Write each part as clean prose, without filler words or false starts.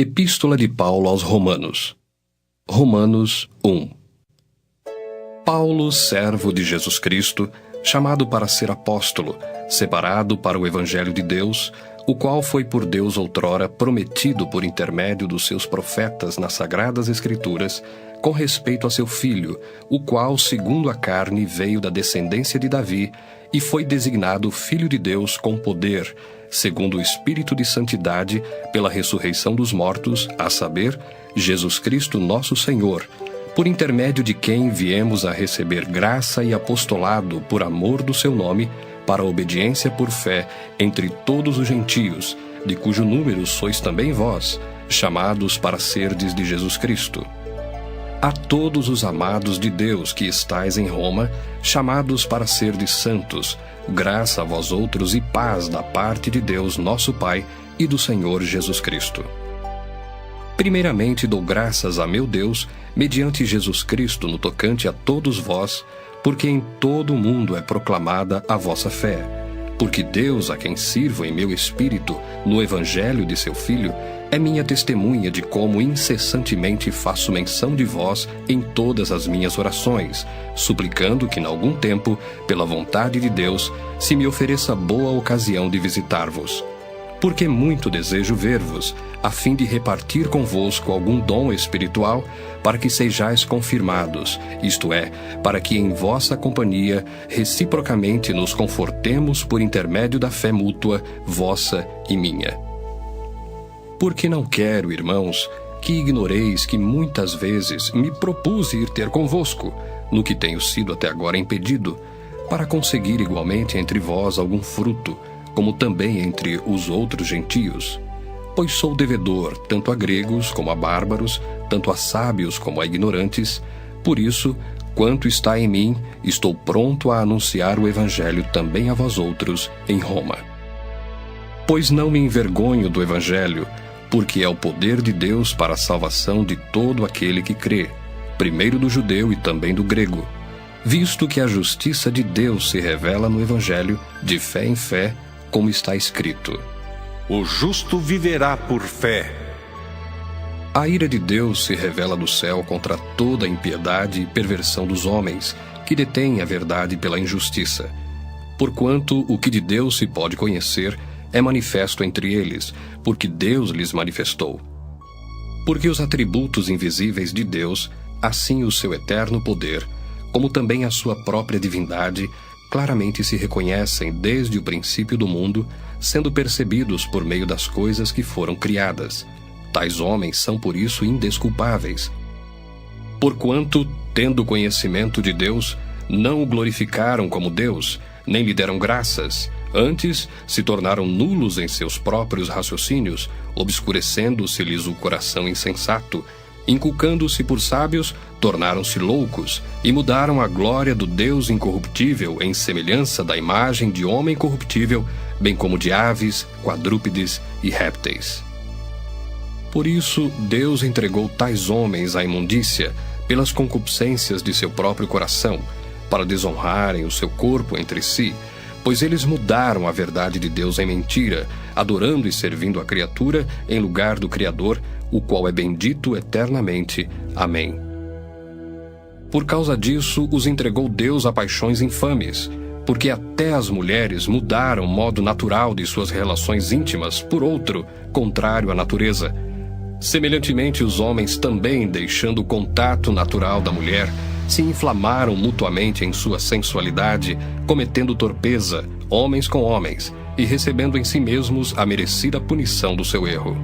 Epístola de Paulo aos Romanos. Romanos 1. Paulo, servo de Jesus Cristo, chamado para ser apóstolo, separado para o Evangelho de Deus, o qual foi por Deus outrora prometido por intermédio dos seus profetas nas Sagradas Escrituras, com respeito a seu Filho, o qual, segundo a carne, veio da descendência de Davi, e foi designado Filho de Deus com poder, segundo o Espírito de Santidade, pela ressurreição dos mortos, a saber, Jesus Cristo nosso Senhor, por intermédio de quem viemos a receber graça e apostolado por amor do seu nome, para a obediência por fé entre todos os gentios, de cujo número sois também vós, chamados para serdes de Jesus Cristo. A todos os amados de Deus que estais em Roma, chamados para serdes santos, graça a vós outros e paz da parte de Deus nosso Pai e do Senhor Jesus Cristo. Primeiramente dou graças a meu Deus, mediante Jesus Cristo no tocante a todos vós, porque em todo o mundo é proclamada a vossa fé. Porque Deus, a quem sirvo em meu espírito, no Evangelho de seu Filho, é minha testemunha de como incessantemente faço menção de vós em todas as minhas orações, suplicando que, em algum tempo, pela vontade de Deus, se me ofereça boa ocasião de visitar-vos. Porque muito desejo ver-vos, a fim de repartir convosco algum dom espiritual, para que sejais confirmados, isto é, para que em vossa companhia reciprocamente nos confortemos por intermédio da fé mútua, vossa e minha. Porque não quero, irmãos, que ignoreis que muitas vezes me propus ir ter convosco, no que tenho sido até agora impedido, para conseguir igualmente entre vós algum fruto, como também entre os outros gentios. Pois sou devedor, tanto a gregos como a bárbaros, tanto a sábios como a ignorantes. Por isso, quanto está em mim, estou pronto a anunciar o Evangelho também a vós outros em Roma. Pois não me envergonho do Evangelho, porque é o poder de Deus para a salvação de todo aquele que crê, primeiro do judeu e também do grego, visto que a justiça de Deus se revela no Evangelho, de fé em fé, como está escrito: o justo viverá por fé. A ira de Deus se revela do céu contra toda a impiedade e perversão dos homens, que detêm a verdade pela injustiça. Porquanto o que de Deus se pode conhecer é manifesto entre eles, porque Deus lhes manifestou. Porque os atributos invisíveis de Deus, assim o seu eterno poder, como também a sua própria divindade, claramente se reconhecem desde o princípio do mundo, sendo percebidos por meio das coisas que foram criadas. Tais homens são por isso indesculpáveis. Porquanto, tendo conhecimento de Deus, não o glorificaram como Deus, nem lhe deram graças. Antes, se tornaram nulos em seus próprios raciocínios, obscurecendo-se-lhes o coração insensato. Inculcando-se por sábios, tornaram-se loucos, e mudaram a glória do Deus incorruptível em semelhança da imagem de homem corruptível, bem como de aves, quadrúpedes e répteis. Por isso, Deus entregou tais homens à imundícia, pelas concupiscências de seu próprio coração, para desonrarem o seu corpo entre si, pois eles mudaram a verdade de Deus em mentira, adorando e servindo a criatura em lugar do Criador, o qual é bendito eternamente. Amém. Por causa disso, os entregou Deus a paixões infames, porque até as mulheres mudaram o modo natural de suas relações íntimas por outro, contrário à natureza. Semelhantemente, os homens também, deixando o contato natural da mulher, se inflamaram mutuamente em sua sensualidade, cometendo torpeza, homens com homens, e recebendo em si mesmos a merecida punição do seu erro.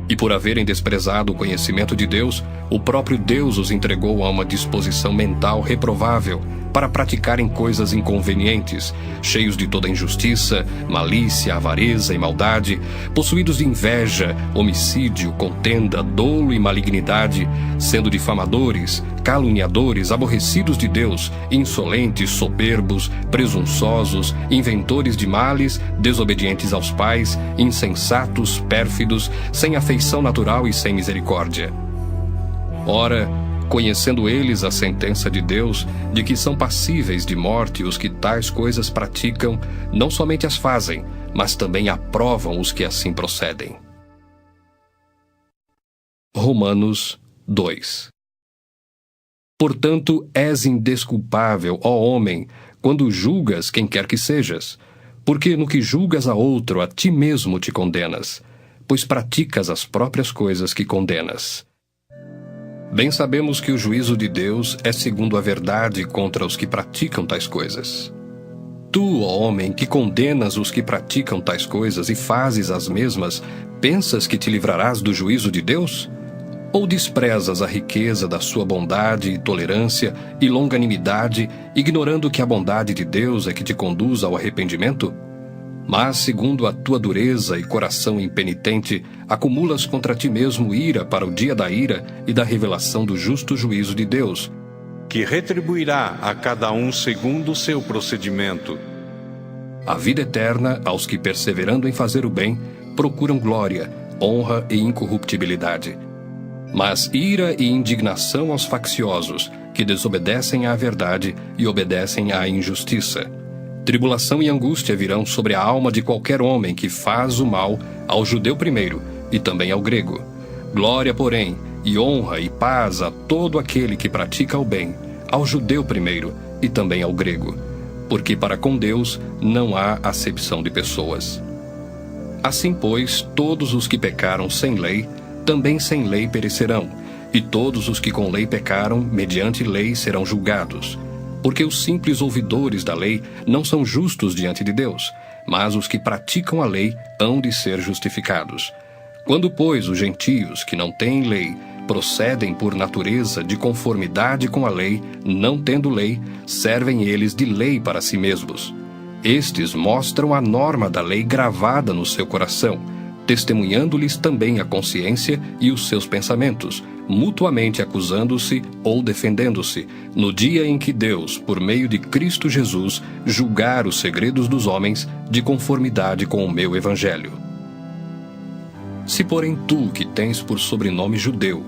E por haverem desprezado o conhecimento de Deus, o próprio Deus os entregou a uma disposição mental reprovável, para praticarem coisas inconvenientes, cheios de toda injustiça, malícia, avareza e maldade, possuídos de inveja, homicídio, contenda, dolo e malignidade, sendo difamadores, caluniadores, aborrecidos de Deus, insolentes, soberbos, presunçosos, inventores de males, desobedientes aos pais, insensatos, pérfidos, sem afeição natural e sem misericórdia. Ora, conhecendo eles a sentença de Deus, de que são passíveis de morte os que tais coisas praticam, não somente as fazem, mas também aprovam os que assim procedem. Romanos 2. Portanto, és indesculpável, ó homem, quando julgas quem quer que sejas, porque no que julgas a outro, a ti mesmo te condenas, pois praticas as próprias coisas que condenas. Bem sabemos que o juízo de Deus é segundo a verdade contra os que praticam tais coisas. Tu, ó homem, que condenas os que praticam tais coisas e fazes as mesmas, pensas que te livrarás do juízo de Deus? Ou desprezas a riqueza da sua bondade e tolerância e longanimidade, ignorando que a bondade de Deus é que te conduz ao arrependimento? Mas, segundo a tua dureza e coração impenitente, acumulas contra ti mesmo ira para o dia da ira e da revelação do justo juízo de Deus, que retribuirá a cada um segundo o seu procedimento. A vida eterna aos que, perseverando em fazer o bem, procuram glória, honra e incorruptibilidade. Mas ira e indignação aos facciosos, que desobedecem à verdade e obedecem à injustiça. Tribulação e angústia virão sobre a alma de qualquer homem que faz o mal, ao judeu primeiro, e também ao grego. Glória, porém, e honra e paz a todo aquele que pratica o bem, ao judeu primeiro, e também ao grego. Porque para com Deus não há acepção de pessoas. Assim, pois, todos os que pecaram sem lei, também sem lei perecerão, e todos os que com lei pecaram, mediante lei serão julgados. Porque os simples ouvidores da lei não são justos diante de Deus, mas os que praticam a lei hão de ser justificados. Quando, pois, os gentios, que não têm lei, procedem por natureza de conformidade com a lei, não tendo lei, servem eles de lei para si mesmos. Estes mostram a norma da lei gravada no seu coração, testemunhando-lhes também a consciência e os seus pensamentos, mutuamente acusando-se ou defendendo-se, no dia em que Deus, por meio de Cristo Jesus, julgar os segredos dos homens de conformidade com o meu evangelho. Se, porém, tu, que tens por sobrenome judeu,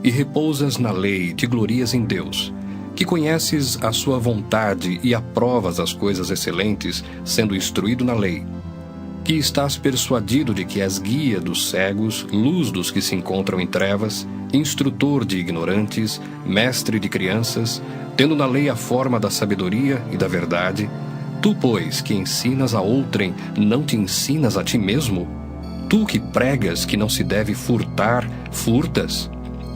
e repousas na lei e te glorias em Deus, que conheces a sua vontade e aprovas as coisas excelentes, sendo instruído na lei, que estás persuadido de que és guia dos cegos, luz dos que se encontram em trevas, instrutor de ignorantes, mestre de crianças, tendo na lei a forma da sabedoria e da verdade, tu, pois, que ensinas a outrem, não te ensinas a ti mesmo? Tu que pregas que não se deve furtar, furtas?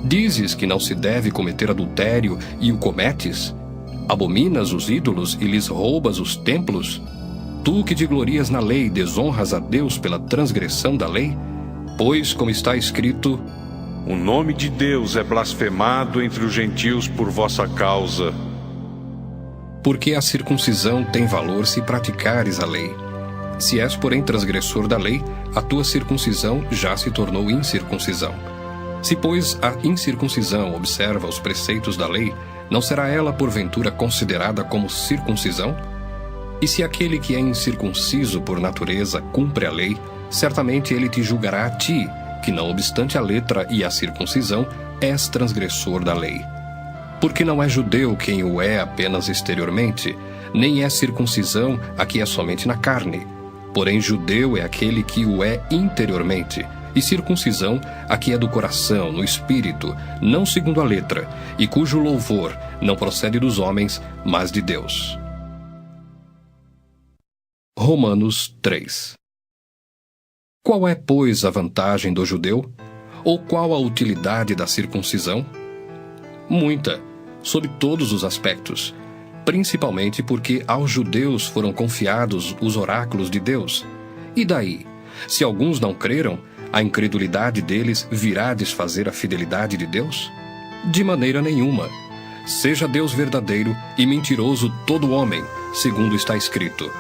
Dizes que não se deve cometer adultério e o cometes? Abominas os ídolos e lhes roubas os templos? Tu que te glorias na lei, desonras a Deus pela transgressão da lei? Pois, como está escrito, o nome de Deus é blasfemado entre os gentios por vossa causa. Porque a circuncisão tem valor se praticares a lei. Se és, porém, transgressor da lei, a tua circuncisão já se tornou incircuncisão. Se, pois, a incircuncisão observa os preceitos da lei, não será ela, porventura, considerada como circuncisão? E se aquele que é incircunciso por natureza cumpre a lei, certamente ele te julgará a ti, que não obstante a letra e a circuncisão, és transgressor da lei. Porque não é judeu quem o é apenas exteriormente, nem é circuncisão a que é somente na carne. Porém judeu é aquele que o é interiormente, e circuncisão a que é do coração, no espírito, não segundo a letra, e cujo louvor não procede dos homens, mas de Deus. Romanos 3. Qual é, pois, a vantagem do judeu? Ou qual a utilidade da circuncisão? Muita, sob todos os aspectos, principalmente porque aos judeus foram confiados os oráculos de Deus. E daí, se alguns não creram, a incredulidade deles virá desfazer a fidelidade de Deus? De maneira nenhuma. Seja Deus verdadeiro e mentiroso todo homem, segundo está escrito: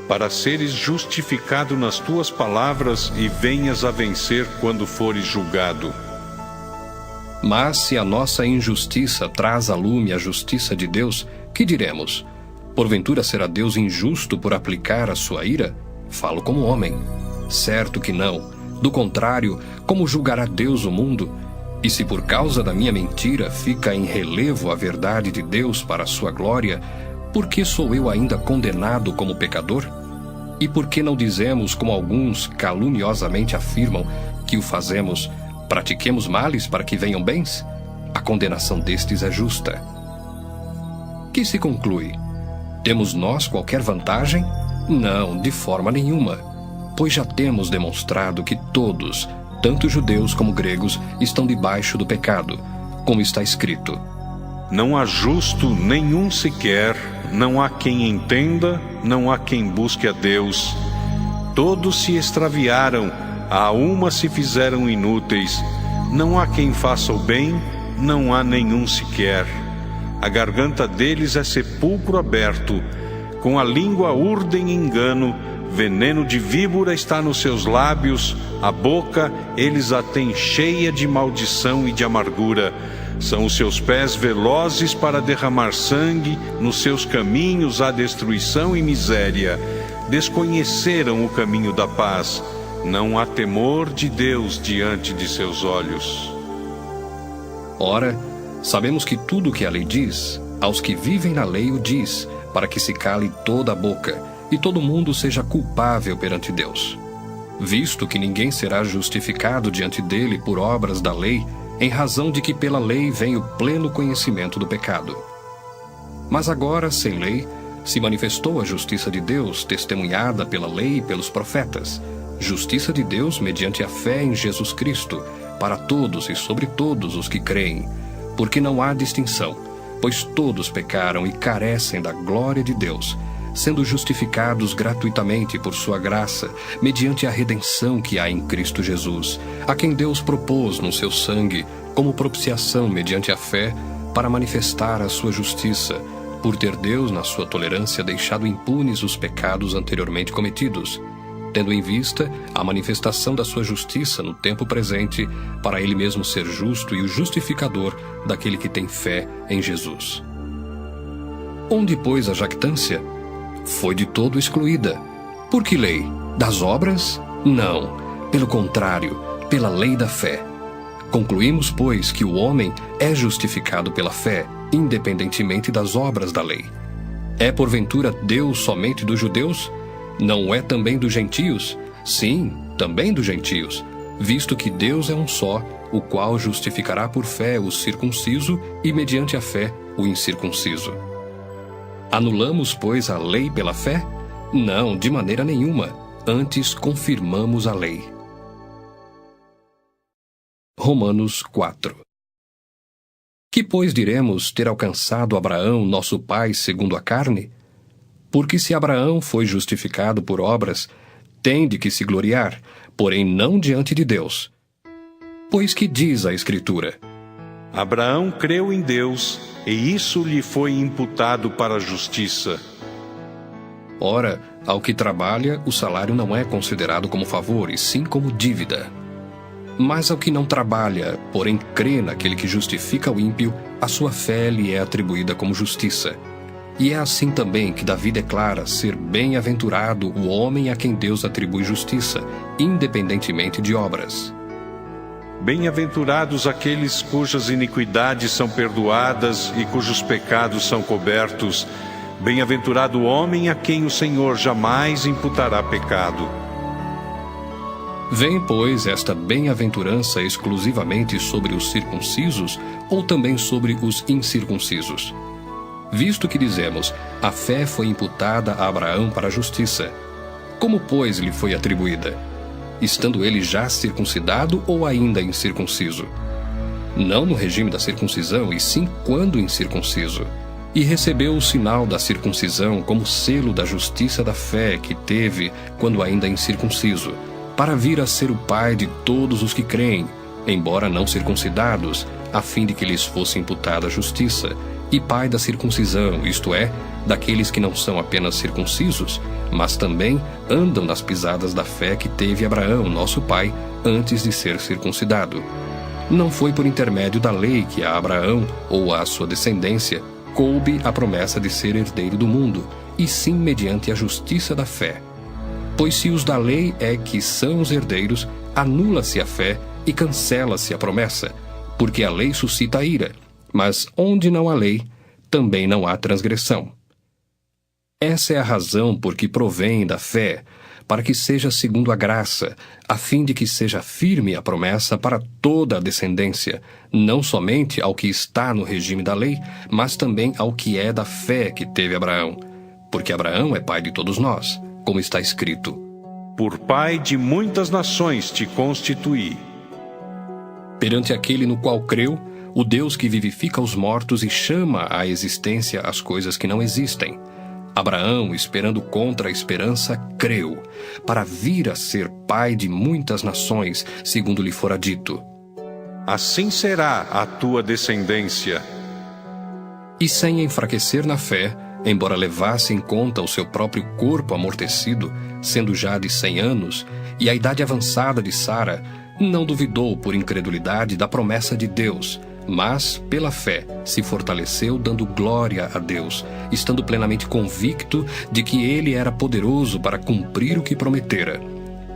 para seres justificado nas tuas palavras e venhas a vencer quando fores julgado. Mas se a nossa injustiça traz à lume a justiça de Deus, que diremos? Porventura será Deus injusto por aplicar a sua ira? Falo como homem. Certo que não. Do contrário, como julgará Deus o mundo? E se por causa da minha mentira fica em relevo a verdade de Deus para a sua glória, por que sou eu ainda condenado como pecador? E por que não dizemos, como alguns caluniosamente afirmam, que o fazemos, Pratiquemos males para que venham bens? A condenação destes é justa. Que se conclui? Temos nós qualquer vantagem? Não, de forma nenhuma, pois já temos demonstrado que todos, tanto judeus como gregos, estão debaixo do pecado, como está escrito: Não há justo nenhum sequer, não há quem entenda, não há quem busque a Deus. Todos se extraviaram, a uma se fizeram inúteis. Não há quem faça o bem, não há nenhum sequer. A garganta deles é sepulcro aberto, com a língua urdem engano, veneno de víbora está nos seus lábios, a boca eles a têm cheia de maldição e de amargura. São os seus pés velozes para derramar sangue, nos seus caminhos há destruição e miséria. Desconheceram o caminho da paz, não há temor de Deus diante de seus olhos. Ora, sabemos que tudo o que a lei diz, aos que vivem na lei o diz, para que se cale toda a boca, e todo mundo seja culpável perante Deus. Visto que ninguém será justificado diante dele por obras da lei, em razão de que pela lei vem o pleno conhecimento do pecado. Mas agora, sem lei, se manifestou a justiça de Deus, testemunhada pela lei e pelos profetas, justiça de Deus mediante a fé em Jesus Cristo, para todos e sobre todos os que creem, porque não há distinção, pois todos pecaram e carecem da glória de Deus, sendo justificados gratuitamente por sua graça, mediante a redenção que há em Cristo Jesus, a quem Deus propôs no seu sangue, como propiciação mediante a fé, para manifestar a sua justiça, por ter Deus, na sua tolerância, deixado impunes os pecados anteriormente cometidos, tendo em vista a manifestação da sua justiça no tempo presente, para ele mesmo ser justo e o justificador daquele que tem fé em Jesus. Onde, pois, a jactância? Foi de todo excluída. Por que lei? Das obras? Não. Pelo contrário, pela lei da fé. Concluímos, pois, que o homem é justificado pela fé, independentemente das obras da lei. É porventura Deus somente dos judeus? Não é também dos gentios? Sim, também dos gentios, visto que Deus é um só, o qual justificará por fé o circunciso e mediante a fé o incircunciso. Anulamos, pois, a lei pela fé? Não, de maneira nenhuma. Antes confirmamos a lei. Romanos 4. Que, pois, diremos ter alcançado Abraão, nosso pai, segundo a carne? Porque se Abraão foi justificado por obras, tem de que se gloriar, porém não diante de Deus. Pois que diz a Escritura? Abraão creu em Deus, e isso lhe foi imputado para a justiça. Ora, ao que trabalha, o salário não é considerado como favor, e sim como dívida. Mas ao que não trabalha, porém crê naquele que justifica o ímpio, a sua fé lhe é atribuída como justiça. E é assim também que Davi declara ser bem-aventurado o homem a quem Deus atribui justiça, independentemente de obras. Bem-aventurados aqueles cujas iniquidades são perdoadas e cujos pecados são cobertos. Bem-aventurado o homem a quem o Senhor jamais imputará pecado. Vem, pois, esta bem-aventurança exclusivamente sobre os circuncisos ou também sobre os incircuncisos? Visto que dizemos, a fé foi imputada a Abraão para a justiça. Como, pois, lhe foi atribuída? Estando ele já circuncidado ou ainda incircunciso? Não no regime da circuncisão, e sim quando incircunciso. E recebeu o sinal da circuncisão como selo da justiça da fé que teve quando ainda incircunciso, para vir a ser o pai de todos os que creem, embora não circuncidados, a fim de que lhes fosse imputada a justiça, e pai da circuncisão, isto é, daqueles que não são apenas circuncisos, mas também andam nas pisadas da fé que teve Abraão, nosso pai, antes de ser circuncidado. Não foi por intermédio da lei que a Abraão, ou à sua descendência, coube a promessa de ser herdeiro do mundo, e sim mediante a justiça da fé. Pois se os da lei é que são os herdeiros, anula-se a fé e cancela-se a promessa, porque a lei suscita a ira, mas onde não há lei, também não há transgressão. Essa é a razão por que provém da fé, para que seja segundo a graça, a fim de que seja firme a promessa para toda a descendência, não somente ao que está no regime da lei, mas também ao que é da fé que teve Abraão. Porque Abraão é pai de todos nós, como está escrito: Por pai de muitas nações te constituí. Perante aquele no qual creu, o Deus que vivifica os mortos e chama à existência as coisas que não existem. Abraão, esperando contra a esperança, creu, para vir a ser pai de muitas nações, segundo lhe fora dito: Assim será a tua descendência. E sem enfraquecer na fé, embora levasse em conta o seu próprio corpo amortecido, sendo já de 100 anos, e a idade avançada de Sara, não duvidou por incredulidade da promessa de Deus, mas, pela fé, se fortaleceu dando glória a Deus, estando plenamente convicto de que ele era poderoso para cumprir o que prometera.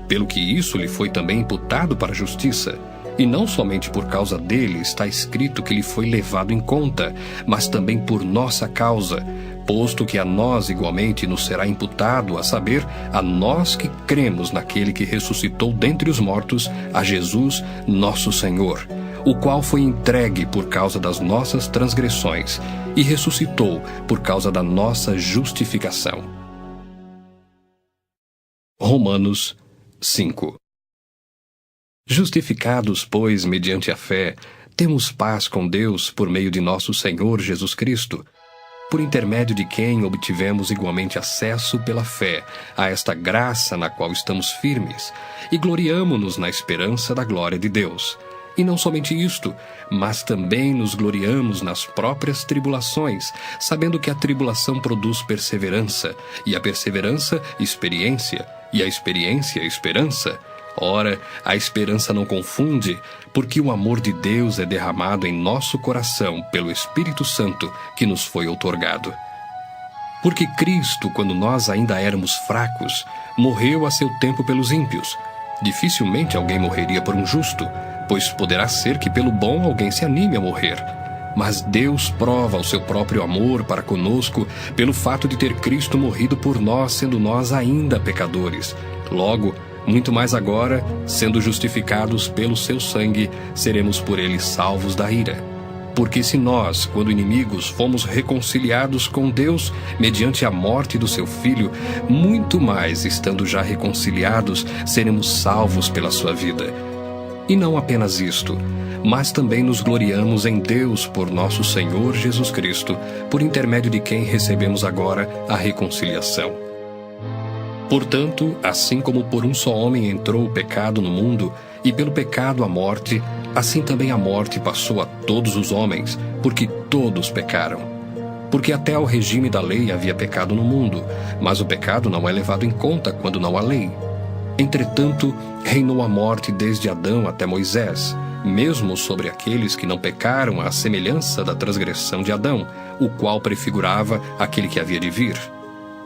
Pelo que isso lhe foi também imputado para a justiça. E não somente por causa dele está escrito que lhe foi levado em conta, mas também por nossa causa, posto que a nós igualmente nos será imputado, a saber, a nós que cremos naquele que ressuscitou dentre os mortos, a Jesus, nosso Senhor, o qual foi entregue por causa das nossas transgressões e ressuscitou por causa da nossa justificação. Romanos 5. Justificados, pois, mediante a fé, temos paz com Deus por meio de nosso Senhor Jesus Cristo, por intermédio de quem obtivemos igualmente acesso pela fé a esta graça na qual estamos firmes, e gloriamo-nos na esperança da glória de Deus. E não somente isto, mas também nos gloriamos nas próprias tribulações, sabendo que a tribulação produz perseverança, e a perseverança, experiência, e a experiência, esperança. Ora, a esperança não confunde, porque o amor de Deus é derramado em nosso coração pelo Espírito Santo que nos foi outorgado. Porque Cristo, quando nós ainda éramos fracos, morreu a seu tempo pelos ímpios. Dificilmente alguém morreria por um justo, pois poderá ser que pelo bom alguém se anime a morrer. Mas Deus prova o seu próprio amor para conosco pelo fato de ter Cristo morrido por nós, sendo nós ainda pecadores. Logo, muito mais agora, sendo justificados pelo seu sangue, seremos por ele salvos da ira. Porque se nós, quando inimigos, fomos reconciliados com Deus mediante a morte do seu Filho, muito mais, estando já reconciliados, seremos salvos pela sua vida. E não apenas isto, mas também nos gloriamos em Deus por nosso Senhor Jesus Cristo, por intermédio de quem recebemos agora a reconciliação. Portanto, assim como por um só homem entrou o pecado no mundo, e pelo pecado a morte, assim também a morte passou a todos os homens, porque todos pecaram. Porque até ao regime da lei havia pecado no mundo, mas o pecado não é levado em conta quando não há lei. Entretanto, reinou a morte desde Adão até Moisés, mesmo sobre aqueles que não pecaram à semelhança da transgressão de Adão, o qual prefigurava aquele que havia de vir.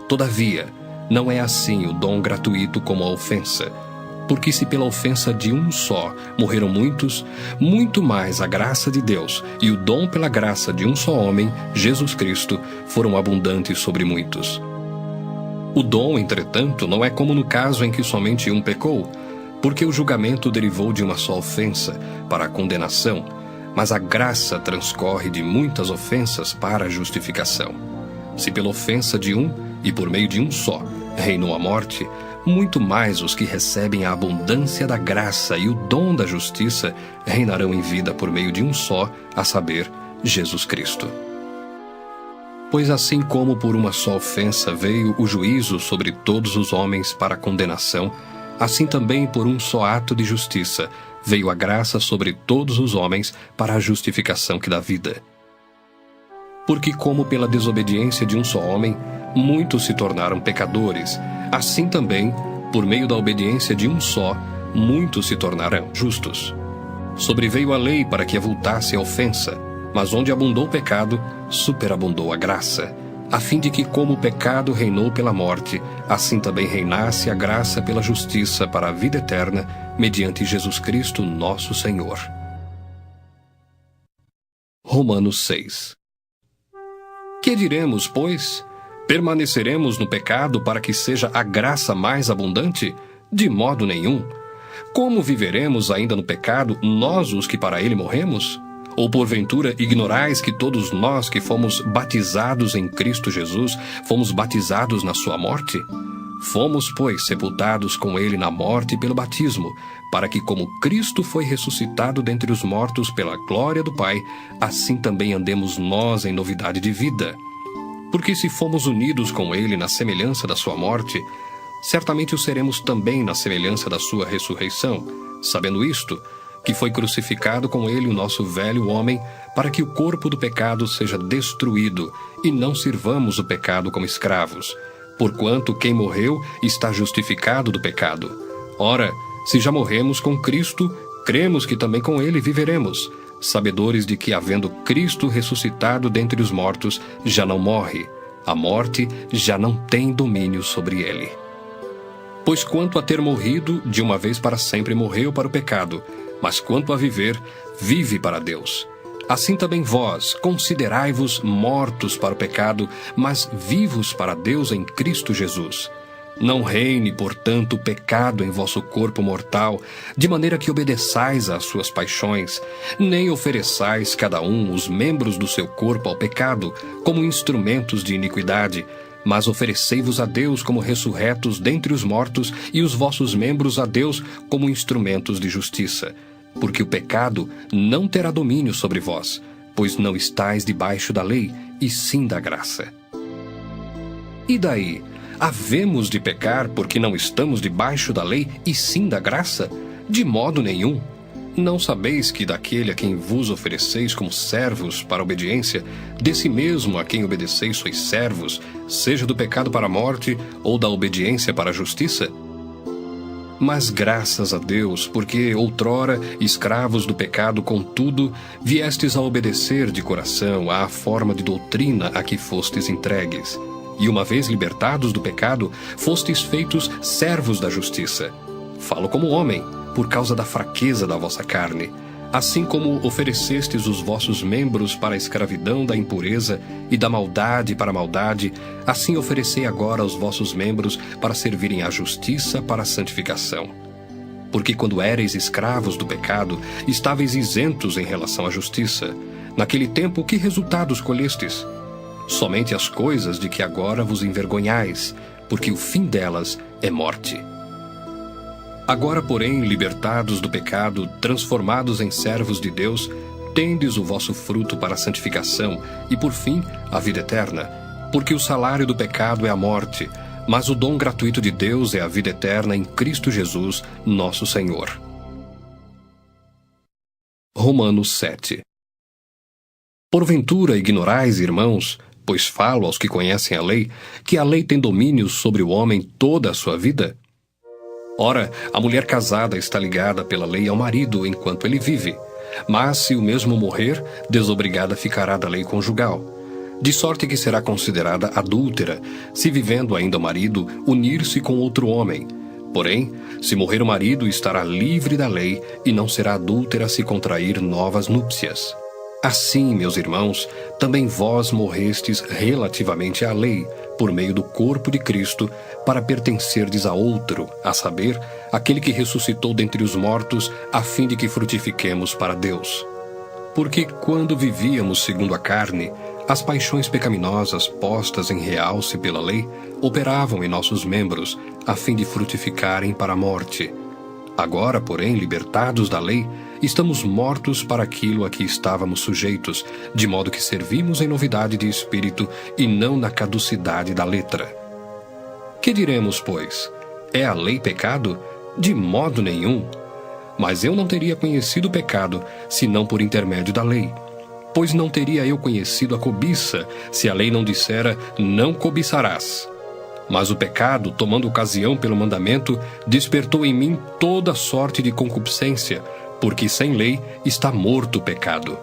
Todavia, não é assim o dom gratuito como a ofensa. Porque se pela ofensa de um só morreram muitos, muito mais a graça de Deus e o dom pela graça de um só homem, Jesus Cristo, foram abundantes sobre muitos. O dom, entretanto, não é como no caso em que somente um pecou, porque o julgamento derivou de uma só ofensa, para a condenação, mas a graça transcorre de muitas ofensas para a justificação. Se pela ofensa de um, e por meio de um só, reinou a morte, muito mais os que recebem a abundância da graça e o dom da justiça reinarão em vida por meio de um só, a saber, Jesus Cristo. Pois assim como por uma só ofensa veio o juízo sobre todos os homens para a condenação, assim também por um só ato de justiça veio a graça sobre todos os homens para a justificação que dá vida. Porque como pela desobediência de um só homem, muitos se tornaram pecadores, assim também, por meio da obediência de um só, muitos se tornarão justos. Sobreveio a lei para que avultasse a ofensa, mas onde abundou o pecado, superabundou a graça, a fim de que como o pecado reinou pela morte, assim também reinasse a graça pela justiça para a vida eterna, mediante Jesus Cristo nosso Senhor. Romanos 6. Que diremos, pois? Permaneceremos no pecado para que seja a graça mais abundante? De modo nenhum. Como viveremos ainda no pecado, nós os que para ele morremos? Ou porventura ignorais que todos nós que fomos batizados em Cristo Jesus, fomos batizados na sua morte? Fomos, pois, sepultados com ele na morte pelo batismo, para que como Cristo foi ressuscitado dentre os mortos pela glória do Pai, assim também andemos nós em novidade de vida. Porque se fomos unidos com ele na semelhança da sua morte, certamente o seremos também na semelhança da sua ressurreição, sabendo isto, que foi crucificado com ele o nosso velho homem, para que o corpo do pecado seja destruído, e não sirvamos o pecado como escravos. Porquanto quem morreu está justificado do pecado. Ora, se já morremos com Cristo, cremos que também com ele viveremos, sabedores de que, havendo Cristo ressuscitado dentre os mortos, já não morre. A morte já não tem domínio sobre ele. Pois quanto a ter morrido, de uma vez para sempre morreu para o pecado, mas quanto a viver, vive para Deus. Assim também vós, considerai-vos mortos para o pecado, mas vivos para Deus em Cristo Jesus. Não reine, portanto, o pecado em vosso corpo mortal, de maneira que obedeçais às suas paixões, nem ofereçais cada um os membros do seu corpo ao pecado, como instrumentos de iniquidade, mas oferecei-vos a Deus como ressurretos dentre os mortos, e os vossos membros a Deus como instrumentos de justiça. Porque o pecado não terá domínio sobre vós, pois não estáis debaixo da lei, e sim da graça. E daí? Havemos de pecar porque não estamos debaixo da lei, e sim da graça? De modo nenhum. Não sabeis que daquele a quem vos ofereceis como servos para a obediência, desse mesmo a quem obedeceis sois servos, seja do pecado para a morte, ou da obediência para a justiça? Mas graças a Deus, porque outrora, escravos do pecado, contudo, viestes a obedecer de coração à forma de doutrina a que fostes entregues. E uma vez libertados do pecado, fostes feitos servos da justiça. Falo como homem, por causa da fraqueza da vossa carne. Assim como oferecestes os vossos membros para a escravidão da impureza e da maldade para a maldade, assim oferecei agora os vossos membros para servirem à justiça para a santificação. Porque quando éreis escravos do pecado, estáveis isentos em relação à justiça. Naquele tempo, que resultados colhestes? Somente as coisas de que agora vos envergonhais, porque o fim delas é morte. Agora, porém, libertados do pecado, transformados em servos de Deus, tendes o vosso fruto para a santificação e, por fim, a vida eterna. Porque o salário do pecado é a morte, mas o dom gratuito de Deus é a vida eterna em Cristo Jesus, nosso Senhor. Romanos 7. Porventura ignorais, irmãos, pois falo aos que conhecem a lei, que a lei tem domínio sobre o homem toda a sua vida? Ora, a mulher casada está ligada pela lei ao marido enquanto ele vive, mas se o mesmo morrer, desobrigada ficará da lei conjugal. De sorte que será considerada adúltera, se vivendo ainda o marido, unir-se com outro homem. Porém, se morrer o marido, estará livre da lei e não será adúltera se contrair novas núpcias. Assim, meus irmãos, também vós morrestes relativamente à lei, por meio do corpo de Cristo, para pertencerdes a outro, a saber, aquele que ressuscitou dentre os mortos, a fim de que frutifiquemos para Deus. Porque quando vivíamos segundo a carne, as paixões pecaminosas postas em realce pela lei operavam em nossos membros, a fim de frutificarem para a morte. Agora, porém, libertados da lei, estamos mortos para aquilo a que estávamos sujeitos, de modo que servimos em novidade de espírito e não na caducidade da letra. Que diremos, pois? É a lei pecado? De modo nenhum. Mas eu não teria conhecido o pecado, senão por intermédio da lei. Pois não teria eu conhecido a cobiça, se a lei não dissera, não cobiçarás. Mas o pecado, tomando ocasião pelo mandamento, despertou em mim toda sorte de concupiscência, porque sem lei está morto o pecado.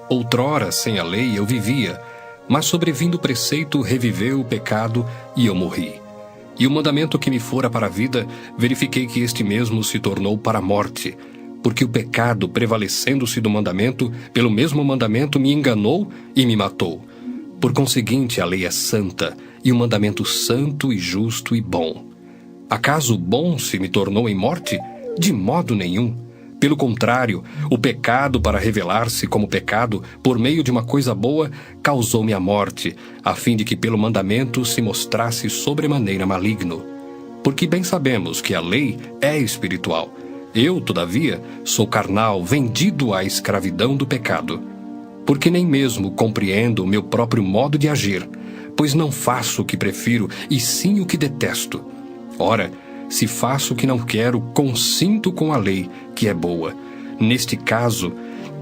Outrora, sem a lei, eu vivia, mas sobrevindo o preceito, reviveu o pecado e eu morri. E o mandamento que me fora para a vida, verifiquei que este mesmo se tornou para a morte, porque o pecado, prevalecendo-se do mandamento, pelo mesmo mandamento me enganou e me matou. Por conseguinte, a lei é santa, e o mandamento santo e justo e bom. Acaso o bom se me tornou em morte? De modo nenhum. Pelo contrário, o pecado, para revelar-se como pecado, por meio de uma coisa boa, causou-me a morte, a fim de que pelo mandamento se mostrasse sobremaneira maligno. Porque bem sabemos que a lei é espiritual. Eu, todavia, sou carnal, vendido à escravidão do pecado. Porque nem mesmo compreendo o meu próprio modo de agir, pois não faço o que prefiro, e sim o que detesto. Ora, se faço o que não quero, consinto com a lei, que é boa. Neste caso,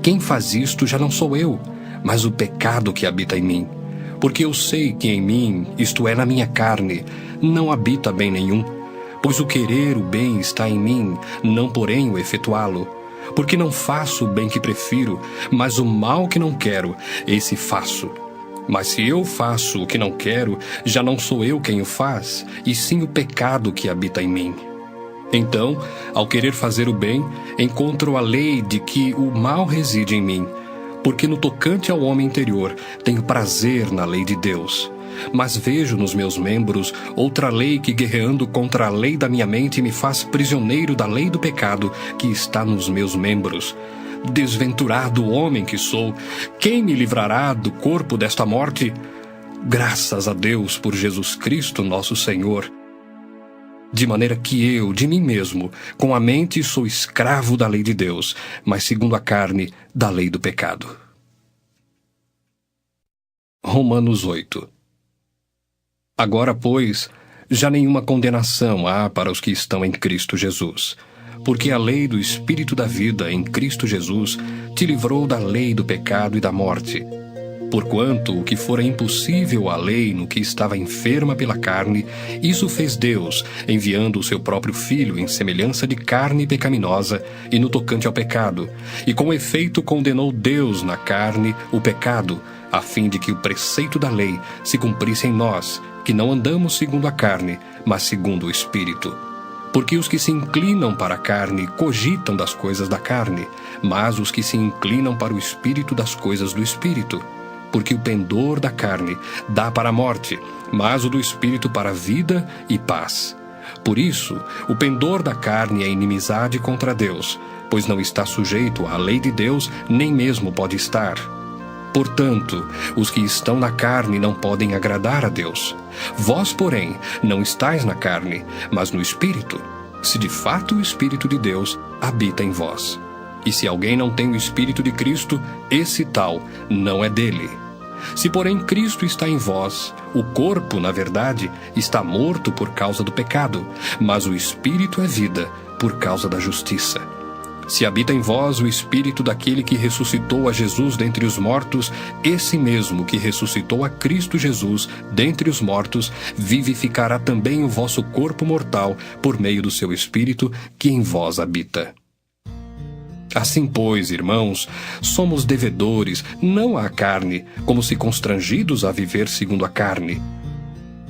quem faz isto já não sou eu, mas o pecado que habita em mim. Porque eu sei que em mim, isto é, na minha carne, não habita bem nenhum. Pois o querer o bem está em mim, não porém o efetuá-lo. Porque não faço o bem que prefiro, mas o mal que não quero, esse faço. Mas se eu faço o que não quero, já não sou eu quem o faz, e sim o pecado que habita em mim. Então, ao querer fazer o bem, encontro a lei de que o mal reside em mim, porque no tocante ao homem interior, tenho prazer na lei de Deus. Mas vejo nos meus membros outra lei que, guerreando contra a lei da minha mente, me faz prisioneiro da lei do pecado que está nos meus membros. Desventurado homem que sou, quem me livrará do corpo desta morte? Graças a Deus por Jesus Cristo, nosso Senhor. De maneira que eu, de mim mesmo, com a mente sou escravo da lei de Deus, mas segundo a carne, da lei do pecado. Romanos 8. Agora, pois, já nenhuma condenação há para os que estão em Cristo Jesus. Porque a lei do Espírito da vida em Cristo Jesus te livrou da lei do pecado e da morte. Porquanto o que fora impossível à lei no que estava enferma pela carne, isso fez Deus, enviando o seu próprio Filho em semelhança de carne pecaminosa e no tocante ao pecado, e com efeito condenou Deus na carne o pecado, a fim de que o preceito da lei se cumprisse em nós, que não andamos segundo a carne, mas segundo o Espírito. Porque os que se inclinam para a carne cogitam das coisas da carne, mas os que se inclinam para o Espírito das coisas do Espírito. Porque o pendor da carne dá para a morte, mas o do Espírito para a vida e paz. Por isso, o pendor da carne é inimizade contra Deus, pois não está sujeito à lei de Deus, nem mesmo pode estar. Portanto, os que estão na carne não podem agradar a Deus. Vós, porém, não estáis na carne, mas no Espírito, se de fato o Espírito de Deus habita em vós. E se alguém não tem o Espírito de Cristo, esse tal não é dele. Se, porém, Cristo está em vós, o corpo, na verdade, está morto por causa do pecado, mas o Espírito é vida por causa da justiça. Se habita em vós o Espírito daquele que ressuscitou a Jesus dentre os mortos, esse mesmo que ressuscitou a Cristo Jesus dentre os mortos, vivificará também o vosso corpo mortal por meio do seu Espírito que em vós habita. Assim, pois, irmãos, somos devedores, não à carne, como se constrangidos a viver segundo a carne.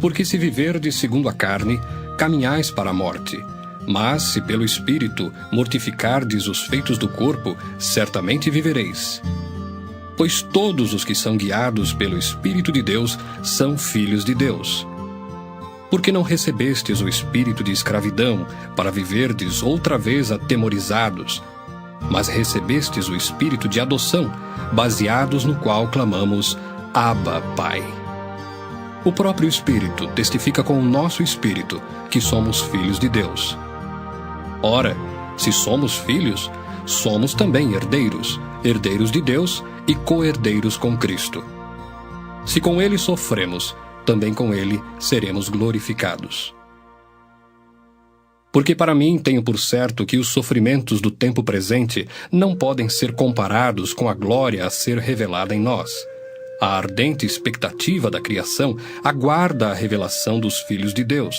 Porque se viverdes segundo a carne, caminhais para a morte. Mas, se pelo Espírito mortificardes os feitos do corpo, certamente vivereis. Pois todos os que são guiados pelo Espírito de Deus são filhos de Deus. Porque não recebestes o espírito de escravidão, para viverdes outra vez atemorizados, mas recebestes o espírito de adoção, baseados no qual clamamos, Abba, Pai. O próprio Espírito testifica com o nosso espírito que somos filhos de Deus. Ora, se somos filhos, somos também herdeiros, herdeiros de Deus e co-herdeiros com Cristo. Se com ele sofremos, também com ele seremos glorificados. Porque para mim tenho por certo que os sofrimentos do tempo presente não podem ser comparados com a glória a ser revelada em nós. A ardente expectativa da criação aguarda a revelação dos filhos de Deus.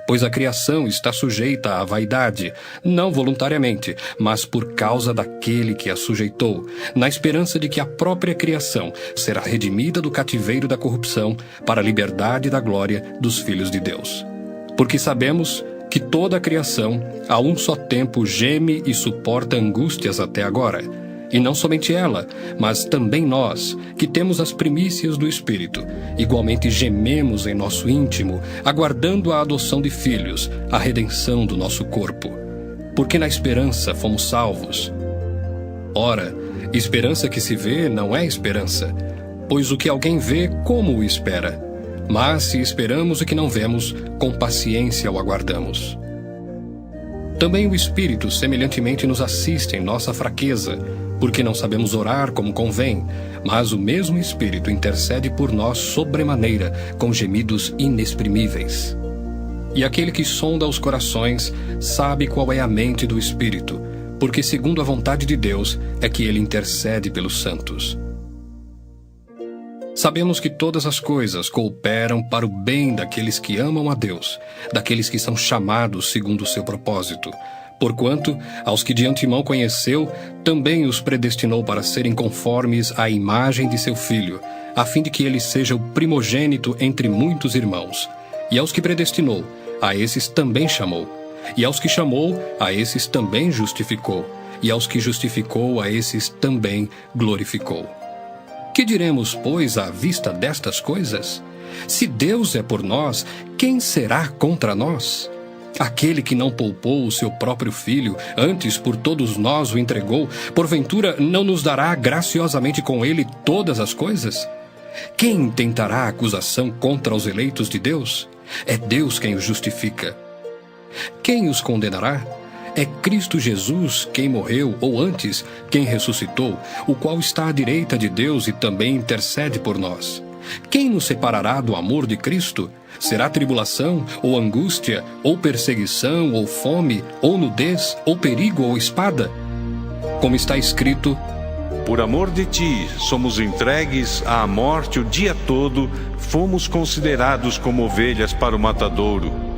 Pois a criação está sujeita à vaidade, não voluntariamente, mas por causa daquele que a sujeitou, na esperança de que a própria criação será redimida do cativeiro da corrupção para a liberdade da glória dos filhos de Deus. Porque sabemos que toda a criação, a um só tempo, geme e suporta angústias até agora. E não somente ela, mas também nós, que temos as primícias do Espírito, igualmente gememos em nosso íntimo, aguardando a adoção de filhos, a redenção do nosso corpo. Porque na esperança fomos salvos. Ora, esperança que se vê não é esperança, pois o que alguém vê, como o espera? Mas se esperamos o que não vemos, com paciência o aguardamos. Também o Espírito semelhantemente nos assiste em nossa fraqueza, porque não sabemos orar como convém, mas o mesmo Espírito intercede por nós sobremaneira, com gemidos inexprimíveis. E aquele que sonda os corações sabe qual é a mente do Espírito, porque segundo a vontade de Deus é que ele intercede pelos santos. Sabemos que todas as coisas cooperam para o bem daqueles que amam a Deus, daqueles que são chamados segundo o seu propósito. Porquanto, aos que de antemão conheceu, também os predestinou para serem conformes à imagem de seu Filho, a fim de que ele seja o primogênito entre muitos irmãos. E aos que predestinou, a esses também chamou. E aos que chamou, a esses também justificou. E aos que justificou, a esses também glorificou. Que diremos, pois, à vista destas coisas? Se Deus é por nós, quem será contra nós? Aquele que não poupou o seu próprio Filho, antes por todos nós o entregou, porventura não nos dará graciosamente com ele todas as coisas? Quem intentará acusação contra os eleitos de Deus? É Deus quem os justifica. Quem os condenará? É Cristo Jesus quem morreu, ou antes, quem ressuscitou, o qual está à direita de Deus e também intercede por nós. Quem nos separará do amor de Cristo? Será tribulação, ou angústia, ou perseguição, ou fome, ou nudez, ou perigo, ou espada? Como está escrito: por amor de ti, somos entregues à morte o dia todo, fomos considerados como ovelhas para o matadouro.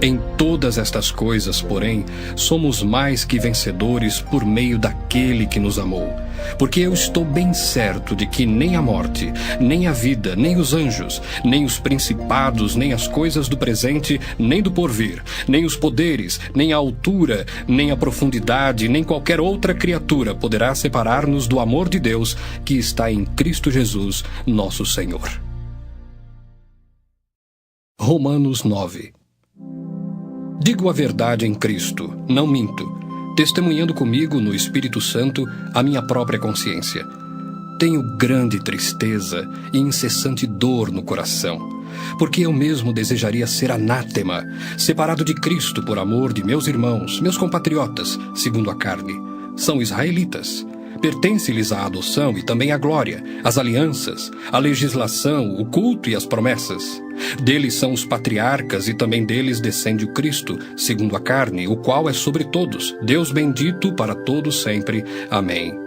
Em todas estas coisas, porém, somos mais que vencedores por meio daquele que nos amou. Porque eu estou bem certo de que nem a morte, nem a vida, nem os anjos, nem os principados, nem as coisas do presente, nem do porvir, nem os poderes, nem a altura, nem a profundidade, nem qualquer outra criatura poderá separar-nos do amor de Deus que está em Cristo Jesus, nosso Senhor. Romanos 9. Digo a verdade em Cristo, não minto, testemunhando comigo no Espírito Santo a minha própria consciência. Tenho grande tristeza e incessante dor no coração, porque eu mesmo desejaria ser anátema, separado de Cristo por amor de meus irmãos, meus compatriotas, segundo a carne. São israelitas. Pertence-lhes a adoção e também a glória, as alianças, a legislação, o culto e as promessas. Deles são os patriarcas e também deles descende o Cristo, segundo a carne, o qual é sobre todos, Deus bendito para todos sempre. Amém.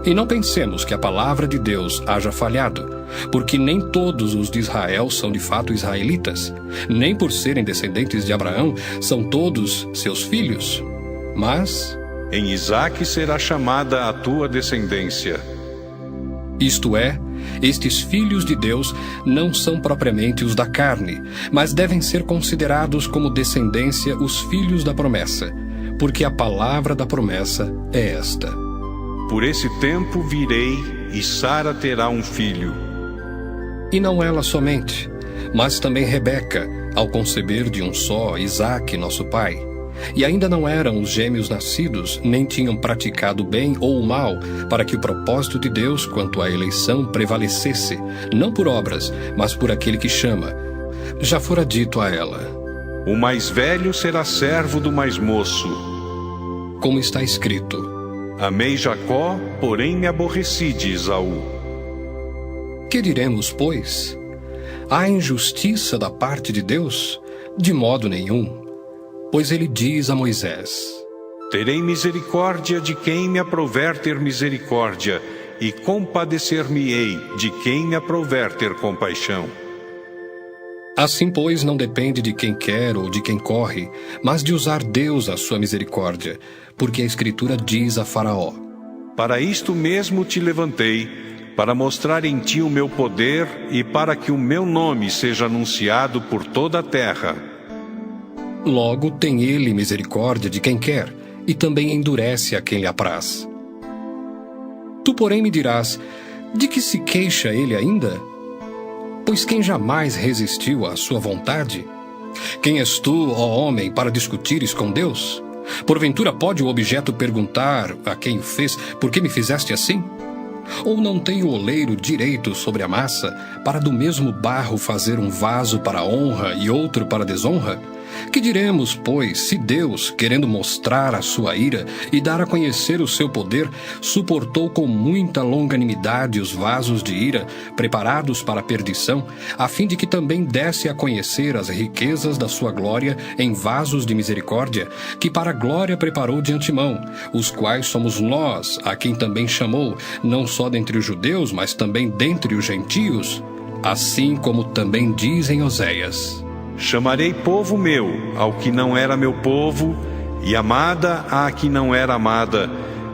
E não pensemos que a palavra de Deus haja falhado, porque nem todos os de Israel são de fato israelitas, nem por serem descendentes de Abraão são todos seus filhos. Mas em Isaque será chamada a tua descendência. Isto é, estes filhos de Deus não são propriamente os da carne, mas devem ser considerados como descendência os filhos da promessa, porque a palavra da promessa é esta: por esse tempo virei, e Sara terá um filho. E não ela somente, mas também Rebeca, ao conceber de um só, Isaque, nosso pai. E ainda não eram os gêmeos nascidos, nem tinham praticado o bem ou o mal, para que o propósito de Deus quanto à eleição prevalecesse, não por obras, mas por aquele que chama. Já fora dito a ela: o mais velho será servo do mais moço. Como está escrito: amei Jacó, porém me aborreci de Esaú. Que diremos, pois? Há injustiça da parte de Deus? De modo nenhum. Pois ele diz a Moisés: terei misericórdia de quem me aprouver ter misericórdia, e compadecer-me-ei de quem me aprouver ter compaixão. Assim, pois, não depende de quem quer ou de quem corre, mas de usar Deus a sua misericórdia, porque a Escritura diz a Faraó: para isto mesmo te levantei, para mostrar em ti o meu poder e para que o meu nome seja anunciado por toda a terra. Logo tem ele misericórdia de quem quer, e também endurece a quem lhe apraz. Tu, porém, me dirás: de que se queixa ele ainda? Pois quem jamais resistiu à sua vontade? Quem és tu, ó homem, para discutires com Deus? Porventura pode o objeto perguntar a quem o fez: por que me fizeste assim? Ou não tem o oleiro direito sobre a massa, para do mesmo barro fazer um vaso para honra e outro para desonra? Que diremos, pois, se Deus, querendo mostrar a sua ira e dar a conhecer o seu poder, suportou com muita longanimidade os vasos de ira, preparados para a perdição, a fim de que também desse a conhecer as riquezas da sua glória em vasos de misericórdia, que para a glória preparou de antemão, os quais somos nós, a quem também chamou, não só dentre os judeus, mas também dentre os gentios? Assim como também diz em Oséias: Chamarei povo meu ao que não era meu povo, e amada à que não era amada.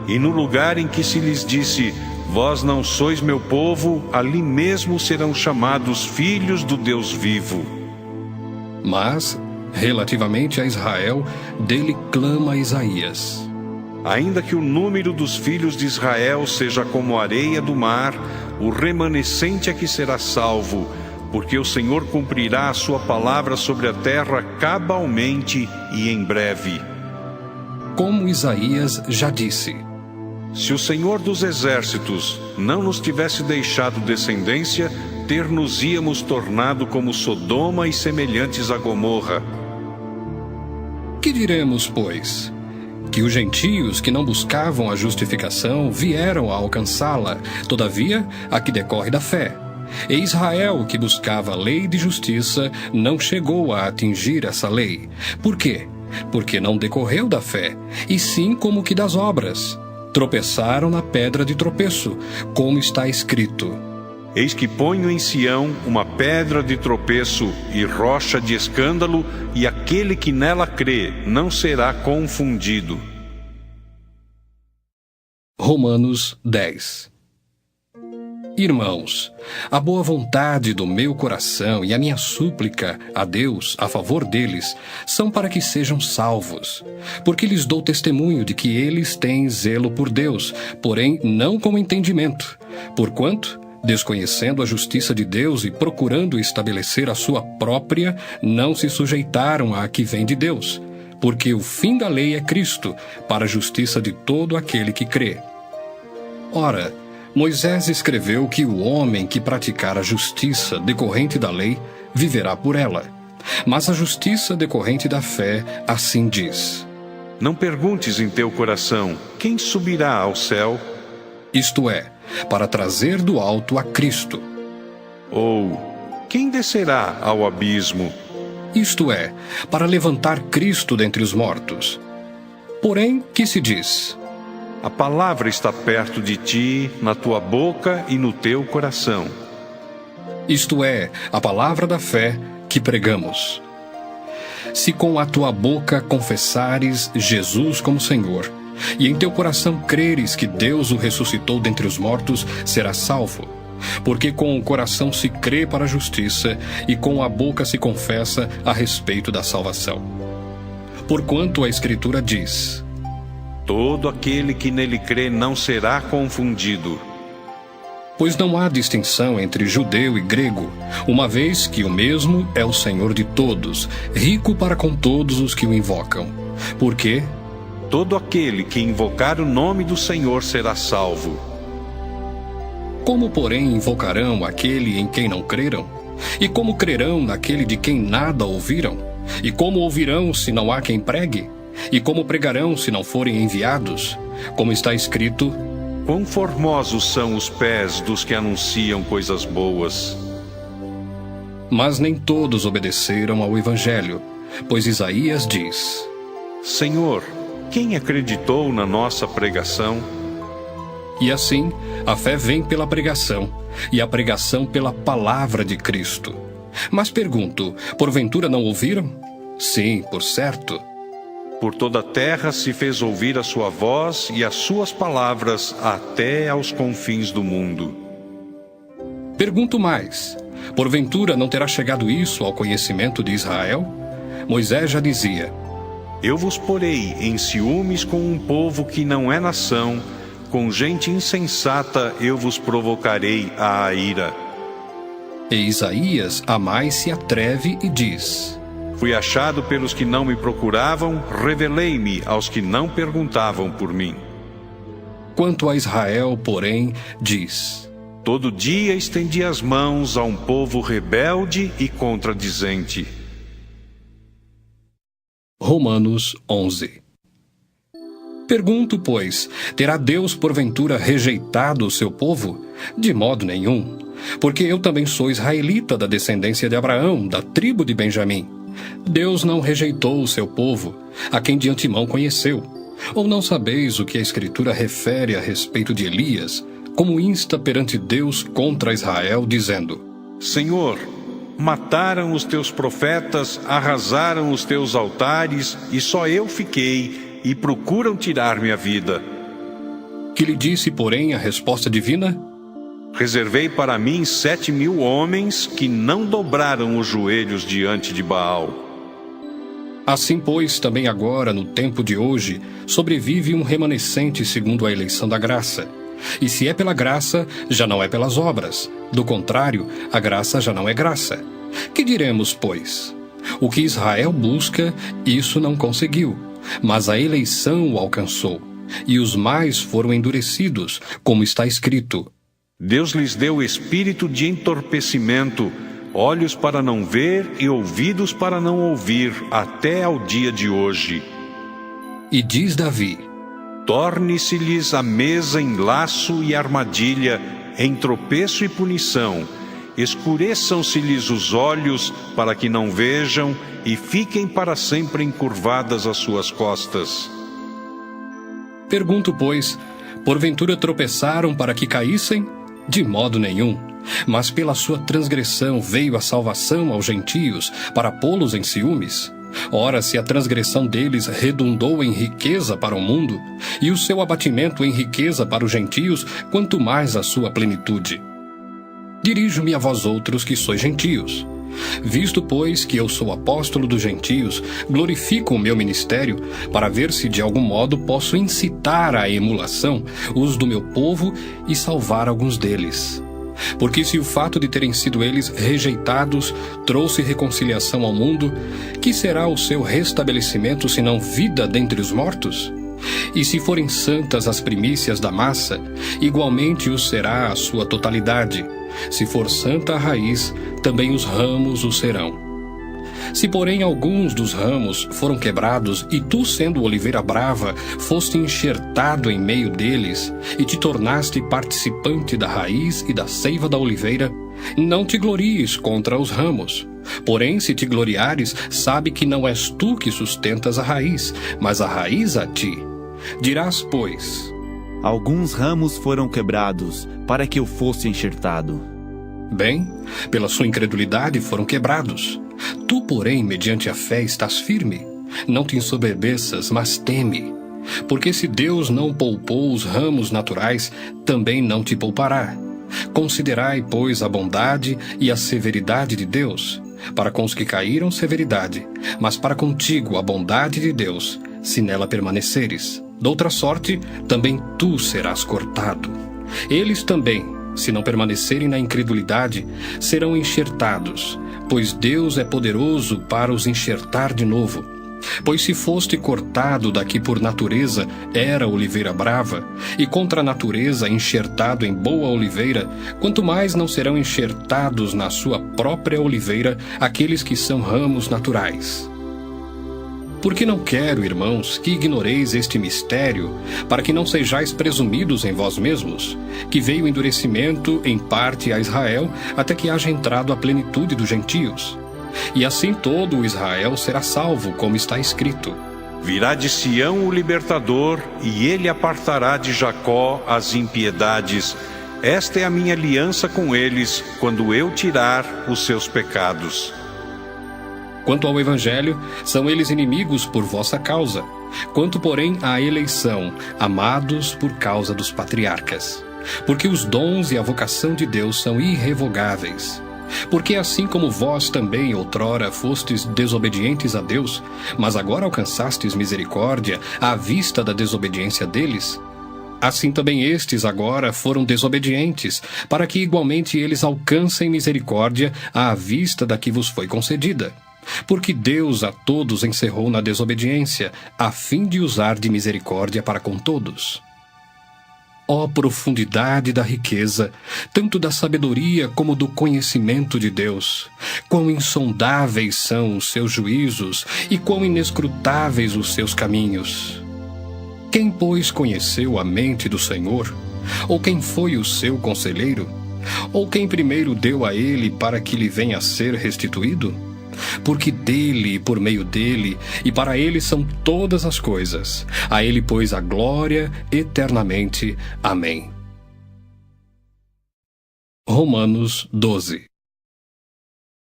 E no lugar em que se lhes disse: vós não sois meu povo, ali mesmo serão chamados filhos do Deus vivo. Mas, relativamente a Israel, dele clama Isaías: Ainda que o número dos filhos de Israel seja como a areia do mar, o remanescente é que será salvo, porque o Senhor cumprirá a sua palavra sobre a terra cabalmente e em breve. Como Isaías já disse: se o Senhor dos exércitos não nos tivesse deixado descendência, ter-nos-íamos tornado como Sodoma e semelhantes a Gomorra. Que diremos, pois? Que os gentios que não buscavam a justificação vieram a alcançá-la, todavia, a que decorre da fé. E Israel, que buscava a lei de justiça, não chegou a atingir essa lei. Por quê? Porque não decorreu da fé, e sim como que das obras. Tropeçaram na pedra de tropeço, como está escrito: Eis que ponho em Sião uma pedra de tropeço e rocha de escândalo, e aquele que nela crê não será confundido. Romanos 10. Irmãos, a boa vontade do meu coração e a minha súplica a Deus a favor deles são para que sejam salvos, porque lhes dou testemunho de que eles têm zelo por Deus, porém não com entendimento, porquanto, desconhecendo a justiça de Deus e procurando estabelecer a sua própria, não se sujeitaram à que vem de Deus, porque o fim da lei é Cristo, para a justiça de todo aquele que crê. Ora, Moisés escreveu que o homem que praticar a justiça decorrente da lei viverá por ela. Mas a justiça decorrente da fé assim diz: Não perguntes em teu coração: quem subirá ao céu? Isto é, para trazer do alto a Cristo. Ou quem descerá ao abismo? Isto é, para levantar Cristo dentre os mortos. Porém, que se diz? A palavra está perto de ti, na tua boca e no teu coração. Isto é, a palavra da fé que pregamos. Se com a tua boca confessares Jesus como Senhor, e em teu coração creres que Deus o ressuscitou dentre os mortos, serás salvo. Porque com o coração se crê para a justiça, e com a boca se confessa a respeito da salvação. Porquanto a Escritura diz: todo aquele que nele crê não será confundido. Pois não há distinção entre judeu e grego, uma vez que o mesmo é o Senhor de todos, rico para com todos os que o invocam. Porque todo aquele que invocar o nome do Senhor será salvo. Como, porém, invocarão aquele em quem não creram? E como crerão naquele de quem nada ouviram? E como ouvirão se não há quem pregue? E como pregarão se não forem enviados? Como está escrito: quão formosos são os pés dos que anunciam coisas boas. Mas nem todos obedeceram ao Evangelho, pois Isaías diz: Senhor, quem acreditou na nossa pregação? E assim, a fé vem pela pregação, e a pregação pela palavra de Cristo. Mas pergunto, porventura não ouviram? Sim, por certo. Por toda a terra se fez ouvir a sua voz e as suas palavras até aos confins do mundo. Pergunto mais, porventura não terá chegado isso ao conhecimento de Israel? Moisés já dizia: Eu vos porei em ciúmes com um povo que não é nação, com gente insensata eu vos provocarei à ira. E Isaías a mais se atreve e diz: Fui achado pelos que não me procuravam, revelei-me aos que não perguntavam por mim. Quanto a Israel, porém, diz: Todo dia estendi as mãos a um povo rebelde e contradizente. Romanos 11. Pergunto, pois, terá Deus porventura rejeitado o seu povo? De modo nenhum, porque eu também sou israelita da descendência de Abraão, da tribo de Benjamim. Deus não rejeitou o seu povo, a quem de antemão conheceu. Ou não sabeis o que a Escritura refere a respeito de Elias, como insta perante Deus contra Israel, dizendo: Senhor, mataram os teus profetas, arrasaram os teus altares, e só eu fiquei, e procuram tirar-me a vida. Que lhe disse, porém, a resposta divina? Reservei para mim 7.000 homens que não dobraram os joelhos diante de Baal. Assim, pois, também agora, no tempo de hoje, sobrevive um remanescente segundo a eleição da graça. E se é pela graça, já não é pelas obras. Do contrário, a graça já não é graça. Que diremos, pois? O que Israel busca, isso não conseguiu, mas a eleição o alcançou, e os mais foram endurecidos, como está escrito: Deus lhes deu espírito de entorpecimento, olhos para não ver e ouvidos para não ouvir, até ao dia de hoje. E diz Davi: Torne-se-lhes a mesa em laço e armadilha, em tropeço e punição. Escureçam-se-lhes os olhos para que não vejam, e fiquem para sempre encurvadas as suas costas. Pergunto, pois, porventura tropeçaram para que caíssem? De modo nenhum. Mas pela sua transgressão veio a salvação aos gentios, para pô-los em ciúmes. Ora, se a transgressão deles redundou em riqueza para o mundo, e o seu abatimento em riqueza para os gentios, quanto mais a sua plenitude. Dirijo-me a vós outros que sois gentios. Visto, pois, que eu sou apóstolo dos gentios, glorifico o meu ministério, para ver se de algum modo posso incitar à emulação os do meu povo e salvar alguns deles. Porque se o fato de terem sido eles rejeitados trouxe reconciliação ao mundo, que será o seu restabelecimento senão vida dentre os mortos? E se forem santas as primícias da massa, igualmente o será a sua totalidade. Se for santa a raiz, também os ramos o serão. Se, porém, alguns dos ramos foram quebrados, e tu, sendo oliveira brava, foste enxertado em meio deles, e te tornaste participante da raiz e da seiva da oliveira, não te glories contra os ramos. Porém, se te gloriares, sabe que não és tu que sustentas a raiz, mas a raiz a ti. Dirás, pois: Alguns ramos foram quebrados, para que eu fosse enxertado. Bem, pela sua incredulidade foram quebrados. Tu, porém, mediante a fé estás firme. Não te ensoberbeças, mas teme. Porque se Deus não poupou os ramos naturais, também não te poupará. Considerai, pois, a bondade e a severidade de Deus. Para com os que caíram, severidade, mas para contigo a bondade de Deus, se nela permaneceres. Doutra sorte, também tu serás cortado. Eles também, se não permanecerem na incredulidade, serão enxertados, pois Deus é poderoso para os enxertar de novo. Pois se foste cortado daqui por natureza, era oliveira brava, e contra a natureza enxertado em boa oliveira, quanto mais não serão enxertados na sua própria oliveira aqueles que são ramos naturais. Porque não quero, irmãos, que ignoreis este mistério, para que não sejais presumidos em vós mesmos, que veio o endurecimento em parte a Israel, até que haja entrado a plenitude dos gentios. E assim todo o Israel será salvo, como está escrito: Virá de Sião o libertador, e ele apartará de Jacó as impiedades. Esta é a minha aliança com eles, quando eu tirar os seus pecados. Quanto ao Evangelho, são eles inimigos por vossa causa. Quanto, porém, à eleição, amados por causa dos patriarcas. Porque os dons e a vocação de Deus são irrevogáveis. Porque assim como vós também outrora fostes desobedientes a Deus, mas agora alcançastes misericórdia à vista da desobediência deles, Assim também estes agora foram desobedientes, para que igualmente eles alcancem misericórdia à vista da que vos foi concedida. Porque Deus a todos encerrou na desobediência, a fim de usar de misericórdia para com todos. Ó profundidade da riqueza, tanto da sabedoria como do conhecimento de Deus! Quão insondáveis são os seus juízos e quão inescrutáveis os seus caminhos! Quem, pois, conheceu a mente do Senhor? Ou quem foi o seu conselheiro? Ou quem primeiro deu a ele para que lhe venha a ser restituído? Porque dele, por meio dele, e para ele são todas as coisas. A ele, pois, a glória eternamente. Amém. Romanos 12.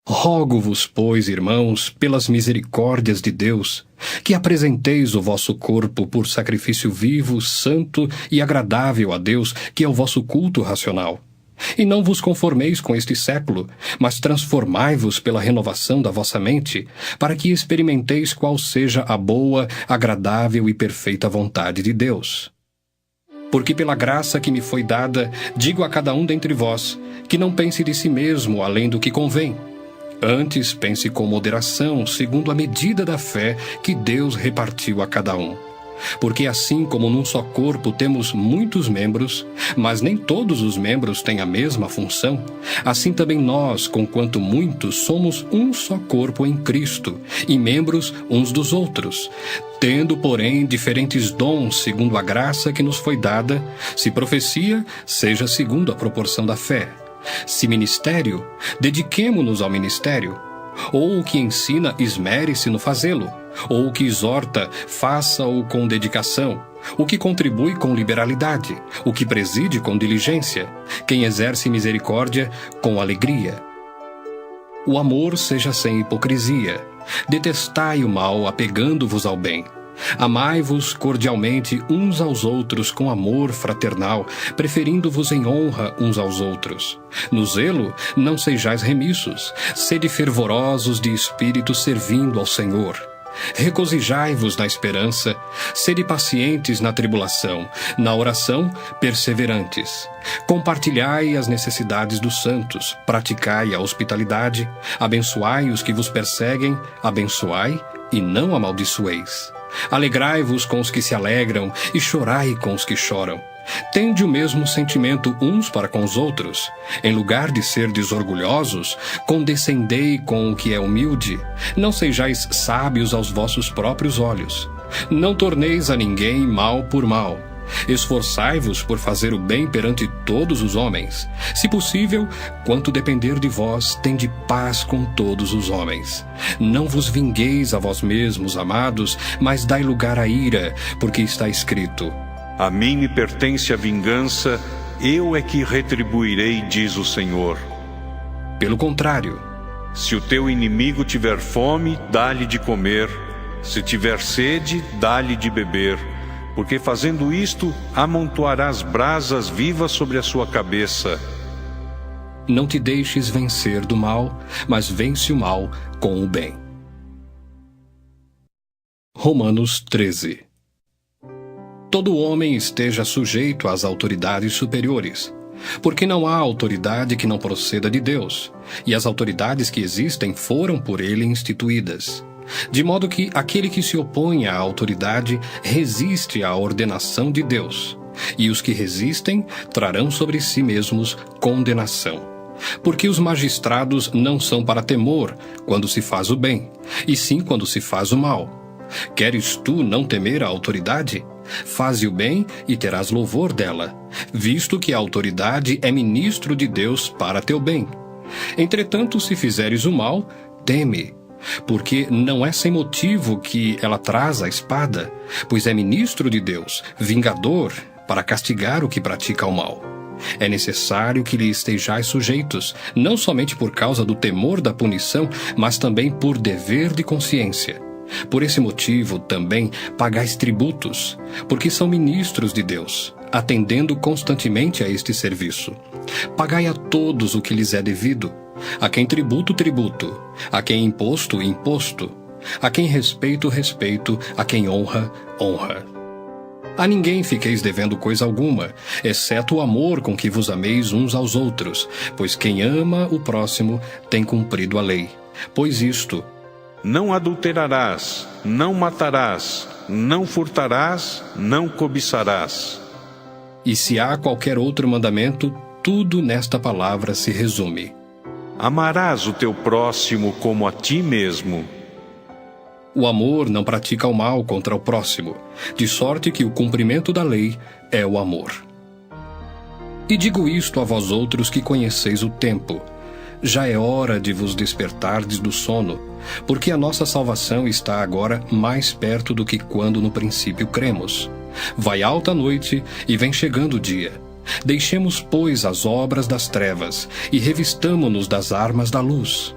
Rogo-vos, pois, irmãos, pelas misericórdias de Deus, que apresenteis o vosso corpo por sacrifício vivo, santo e agradável a Deus, que é o vosso culto racional. E não vos conformeis com este século, mas transformai-vos pela renovação da vossa mente, para que experimenteis qual seja a boa, agradável e perfeita vontade de Deus. Porque pela graça que me foi dada, digo a cada um dentre vós, que não pense de si mesmo além do que convém. Antes pense com moderação, segundo a medida da fé que Deus repartiu a cada um. Porque assim como num só corpo temos muitos membros, mas nem todos os membros têm a mesma função, assim também nós, conquanto muitos, somos um só corpo em Cristo, e membros uns dos outros, tendo, porém, diferentes dons segundo a graça que nos foi dada, se profecia, seja segundo a proporção da fé. Se ministério, dediquemo-nos ao ministério. Ou o que ensina, esmere-se no fazê-lo. Ou o que exorta, faça-o com dedicação. O que contribui com liberalidade. O que preside com diligência. Quem exerce misericórdia, com alegria. O amor seja sem hipocrisia. Detestai o mal, apegando-vos ao bem. Amai-vos cordialmente uns aos outros com amor fraternal, preferindo-vos em honra uns aos outros. No zelo, não sejais remissos, sede fervorosos de espírito servindo ao Senhor. Regozijai-vos na esperança, sede pacientes na tribulação, na oração, perseverantes. Compartilhai as necessidades dos santos, praticai a hospitalidade, abençoai os que vos perseguem, abençoai e não amaldiçoeis. Alegrai-vos com os que se alegram e chorai com os que choram. Tende o mesmo sentimento uns para com os outros. Em lugar de serdes orgulhosos, condescendei com o que é humilde. Não sejais sábios aos vossos próprios olhos. Não torneis a ninguém mal por mal. Esforçai-vos por fazer o bem perante todos os homens. Se possível, quanto depender de vós, tende paz com todos os homens. Não vos vingueis a vós mesmos, amados, mas dai lugar à ira, porque está escrito: A mim me pertence a vingança, eu é que retribuirei, diz o Senhor. Pelo contrário, se o teu inimigo tiver fome, dá-lhe de comer. Se tiver sede, dá-lhe de beber. Porque fazendo isto, amontoarás brasas vivas sobre a sua cabeça. Não te deixes vencer do mal, mas vence o mal com o bem. Romanos 13. Todo homem esteja sujeito às autoridades superiores, porque não há autoridade que não proceda de Deus, e as autoridades que existem foram por ele instituídas. De modo que aquele que se opõe à autoridade resiste à ordenação de Deus, e os que resistem trarão sobre si mesmos condenação. Porque os magistrados não são para temor quando se faz o bem, e sim quando se faz o mal. Queres tu não temer a autoridade? Faze o bem e terás louvor dela, visto que a autoridade é ministro de Deus para teu bem. Entretanto, se fizeres o mal, teme, porque não é sem motivo que ela traz a espada, pois é ministro de Deus, vingador, para castigar o que pratica o mal. É necessário que lhe estejais sujeitos, não somente por causa do temor da punição, mas também por dever de consciência. Por esse motivo, também, pagais tributos, porque são ministros de Deus, atendendo constantemente a este serviço. Pagai a todos o que lhes é devido. A quem tributo, tributo. A quem imposto, imposto. A quem respeito, respeito. A quem honra, honra. A ninguém fiqueis devendo coisa alguma, exceto o amor com que vos ameis uns aos outros, pois quem ama o próximo tem cumprido a lei. Pois isto: não adulterarás, não matarás, não furtarás, não cobiçarás. E se há qualquer outro mandamento, tudo nesta palavra se resume: amarás o teu próximo como a ti mesmo. O amor não pratica o mal contra o próximo, de sorte que o cumprimento da lei é o amor. E digo isto a vós outros que conheceis o tempo. Já é hora de vos despertardes do sono, porque a nossa salvação está agora mais perto do que quando no princípio cremos. Vai alta a noite e vem chegando o dia. Deixemos, pois, as obras das trevas e revistamo-nos das armas da luz.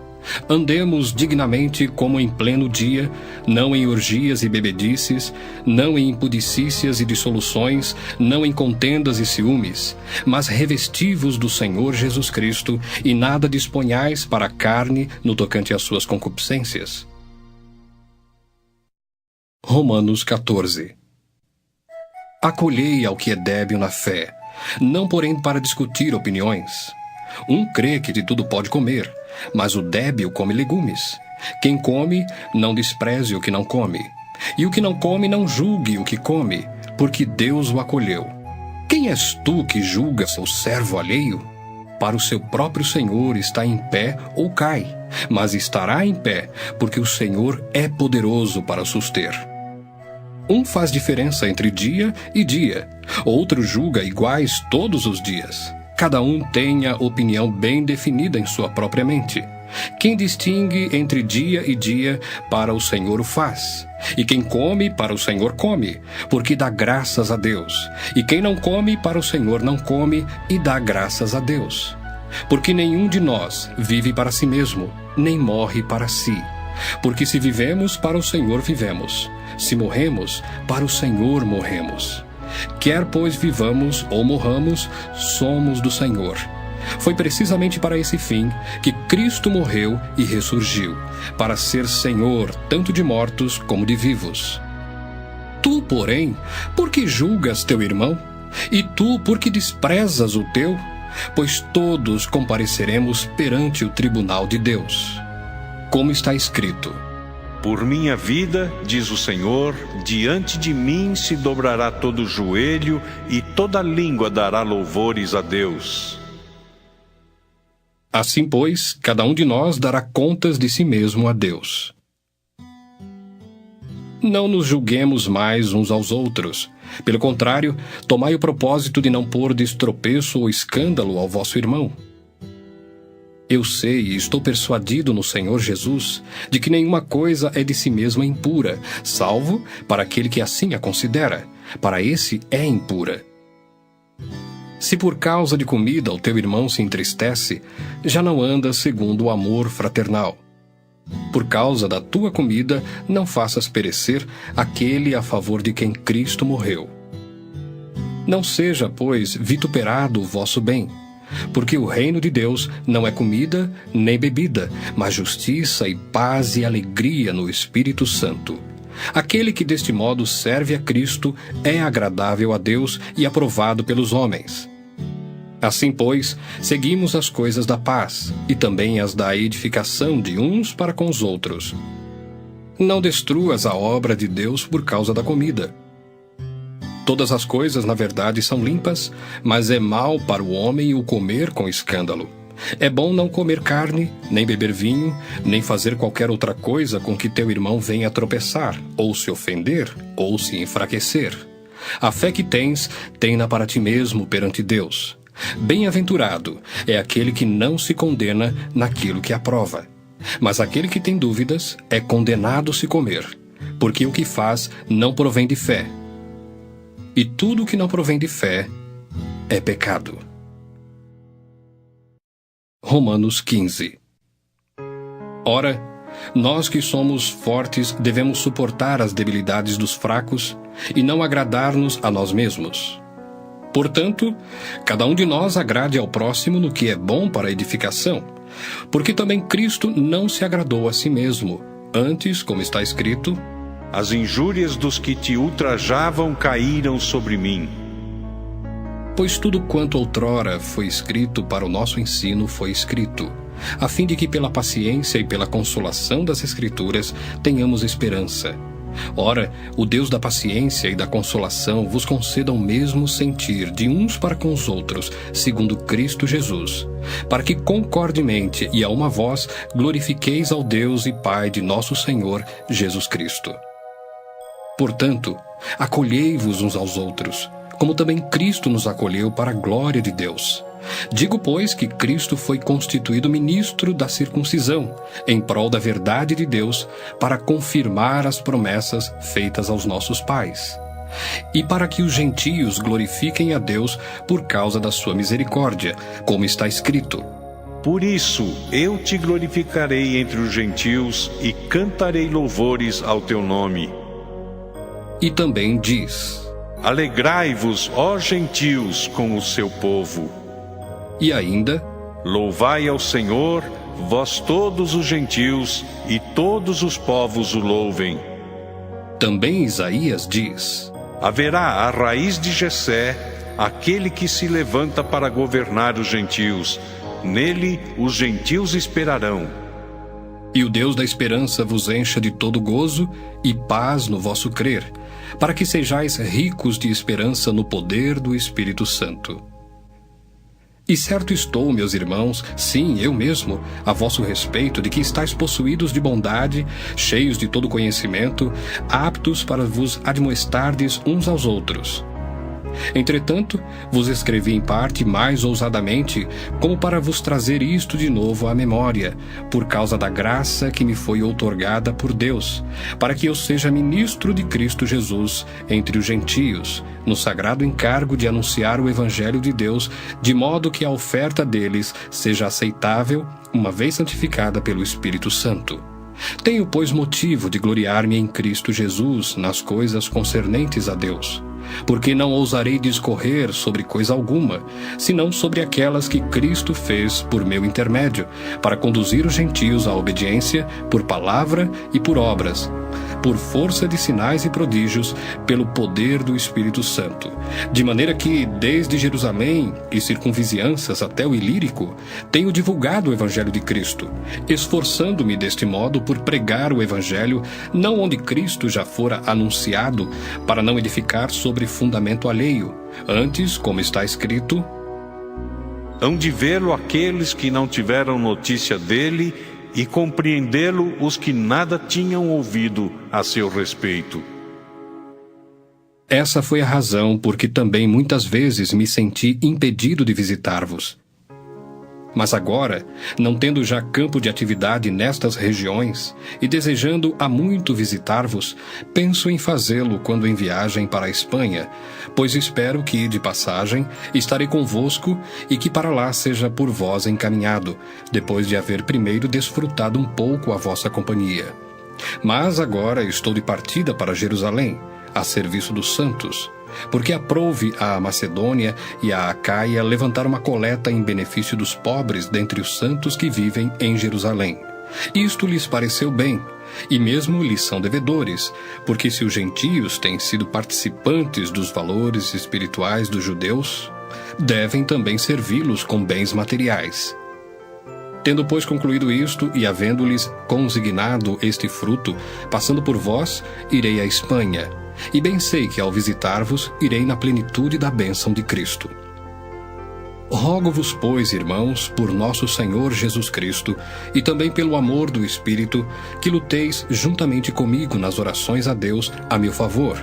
Andemos dignamente como em pleno dia, não em orgias e bebedices, não em impudicícias e dissoluções, não em contendas e ciúmes, mas revesti-vos do Senhor Jesus Cristo, e nada disponhais para a carne no tocante às suas concupiscências. Romanos 14. Acolhei ao que é débil na fé, não porém para discutir opiniões. Um crê que de tudo pode comer, mas o débil come legumes. Quem come, não despreze o que não come. E o que não come, não julgue o que come, porque Deus o acolheu. Quem és tu que julga seu servo alheio? Para o seu próprio Senhor está em pé ou cai, mas estará em pé, porque o Senhor é poderoso para suster. Um faz diferença entre dia e dia, outro julga iguais todos os dias. Cada um tem a opinião bem definida em sua própria mente. Quem distingue entre dia e dia, para o Senhor o faz. E quem come, para o Senhor come, porque dá graças a Deus. E quem não come, para o Senhor não come, e dá graças a Deus. Porque nenhum de nós vive para si mesmo, nem morre para si. Porque se vivemos, para o Senhor vivemos. Se morremos, para o Senhor morremos. Quer, pois, vivamos ou morramos, somos do Senhor. Foi precisamente para esse fim que Cristo morreu e ressurgiu, para ser Senhor tanto de mortos como de vivos. Tu, porém, por que julgas teu irmão? E tu, por que desprezas o teu? Pois todos compareceremos perante o tribunal de Deus. Como está escrito: por minha vida, diz o Senhor, diante de mim se dobrará todo joelho e toda língua dará louvores a Deus. Assim, pois, cada um de nós dará contas de si mesmo a Deus. Não nos julguemos mais uns aos outros. Pelo contrário, tomai o propósito de não pôr de tropeço ou escândalo ao vosso irmão. Eu sei e estou persuadido no Senhor Jesus de que nenhuma coisa é de si mesma impura, salvo para aquele que assim a considera. Para esse é impura. Se por causa de comida o teu irmão se entristece, já não andas segundo o amor fraternal. Por causa da tua comida, não faças perecer aquele a favor de quem Cristo morreu. Não seja, pois, vituperado o vosso bem. Porque o reino de Deus não é comida nem bebida, mas justiça e paz e alegria no Espírito Santo. Aquele que deste modo serve a Cristo é agradável a Deus e aprovado pelos homens. Assim, pois, seguimos as coisas da paz e também as da edificação de uns para com os outros. Não destruas a obra de Deus por causa da comida. Todas as coisas, na verdade, são limpas, mas é mal para o homem o comer com escândalo. É bom não comer carne, nem beber vinho, nem fazer qualquer outra coisa com que teu irmão venha a tropeçar, ou se ofender, ou se enfraquecer. A fé que tens, tem-na para ti mesmo perante Deus. Bem-aventurado é aquele que não se condena naquilo que aprova. Mas aquele que tem dúvidas é condenado se comer, porque o que faz não provém de fé. E tudo que não provém de fé é pecado. Romanos 15. Ora, nós que somos fortes devemos suportar as debilidades dos fracos e não agradar-nos a nós mesmos. Portanto, cada um de nós agrade ao próximo no que é bom para a edificação, porque também Cristo não se agradou a si mesmo. Antes, como está escrito: As injúrias dos que te ultrajavam caíram sobre mim. Pois tudo quanto outrora foi escrito para o nosso ensino foi escrito, a fim de que pela paciência e pela consolação das Escrituras tenhamos esperança. Ora, o Deus da paciência e da consolação vos conceda o mesmo sentir de uns para com os outros, segundo Cristo Jesus, para que concordemente e a uma voz glorifiqueis ao Deus e Pai de nosso Senhor Jesus Cristo. Portanto, acolhei-vos uns aos outros, como também Cristo nos acolheu para a glória de Deus. Digo, pois, que Cristo foi constituído ministro da circuncisão, em prol da verdade de Deus, para confirmar as promessas feitas aos nossos pais, e para que os gentios glorifiquem a Deus por causa da sua misericórdia, como está escrito: Por isso eu te glorificarei entre os gentios e cantarei louvores ao teu nome. E também diz: Alegrai-vos, ó gentios, com o seu povo. E ainda: Louvai ao Senhor, vós todos os gentios, e todos os povos o louvem. Também Isaías diz: Haverá a raiz de Jessé, aquele que se levanta para governar os gentios. Nele os gentios esperarão. E o Deus da esperança vos encha de todo gozo e paz no vosso crer, para que sejais ricos de esperança no poder do Espírito Santo. E certo estou, meus irmãos, sim, eu mesmo, a vosso respeito, de que estáis possuídos de bondade, cheios de todo conhecimento, aptos para vos admoestardes uns aos outros. Entretanto, vos escrevi em parte mais ousadamente, como para vos trazer isto de novo à memória, por causa da graça que me foi outorgada por Deus, para que eu seja ministro de Cristo Jesus entre os gentios, no sagrado encargo de anunciar o Evangelho de Deus, de modo que a oferta deles seja aceitável, uma vez santificada pelo Espírito Santo. Tenho, pois, motivo de gloriar-me em Cristo Jesus nas coisas concernentes a Deus, porque não ousarei discorrer sobre coisa alguma, senão sobre aquelas que Cristo fez por meu intermédio, para conduzir os gentios à obediência por palavra e por obras, por força de sinais e prodígios, pelo poder do Espírito Santo, de maneira que, desde Jerusalém e circunvizinhanças até o Ilírico, tenho divulgado o Evangelho de Cristo, esforçando-me deste modo por pregar o Evangelho, não onde Cristo já fora anunciado, para não edificar sobre fundamento alheio, antes, como está escrito: Hão de vê-lo aqueles que não tiveram notícia dele, e compreendê-lo os que nada tinham ouvido a seu respeito. Essa foi a razão por que também muitas vezes me senti impedido de visitar-vos. Mas agora, não tendo já campo de atividade nestas regiões, e desejando há muito visitar-vos, penso em fazê-lo quando em viagem para a Espanha, pois espero que, de passagem, estarei convosco e que para lá seja por vós encaminhado, depois de haver primeiro desfrutado um pouco a vossa companhia. Mas agora estou de partida para Jerusalém, a serviço dos santos, porque aprouve à Macedônia e à Acaia levantar uma coleta em benefício dos pobres dentre os santos que vivem em Jerusalém. Isto lhes pareceu bem, e mesmo lhes são devedores, porque se os gentios têm sido participantes dos valores espirituais dos judeus, devem também servi-los com bens materiais. Tendo, pois, concluído isto, e havendo-lhes consignado este fruto, passando por vós, irei à Espanha, e bem sei que ao visitar-vos, irei na plenitude da bênção de Cristo. Rogo-vos, pois, irmãos, por nosso Senhor Jesus Cristo, e também pelo amor do Espírito, que luteis juntamente comigo nas orações a Deus a meu favor,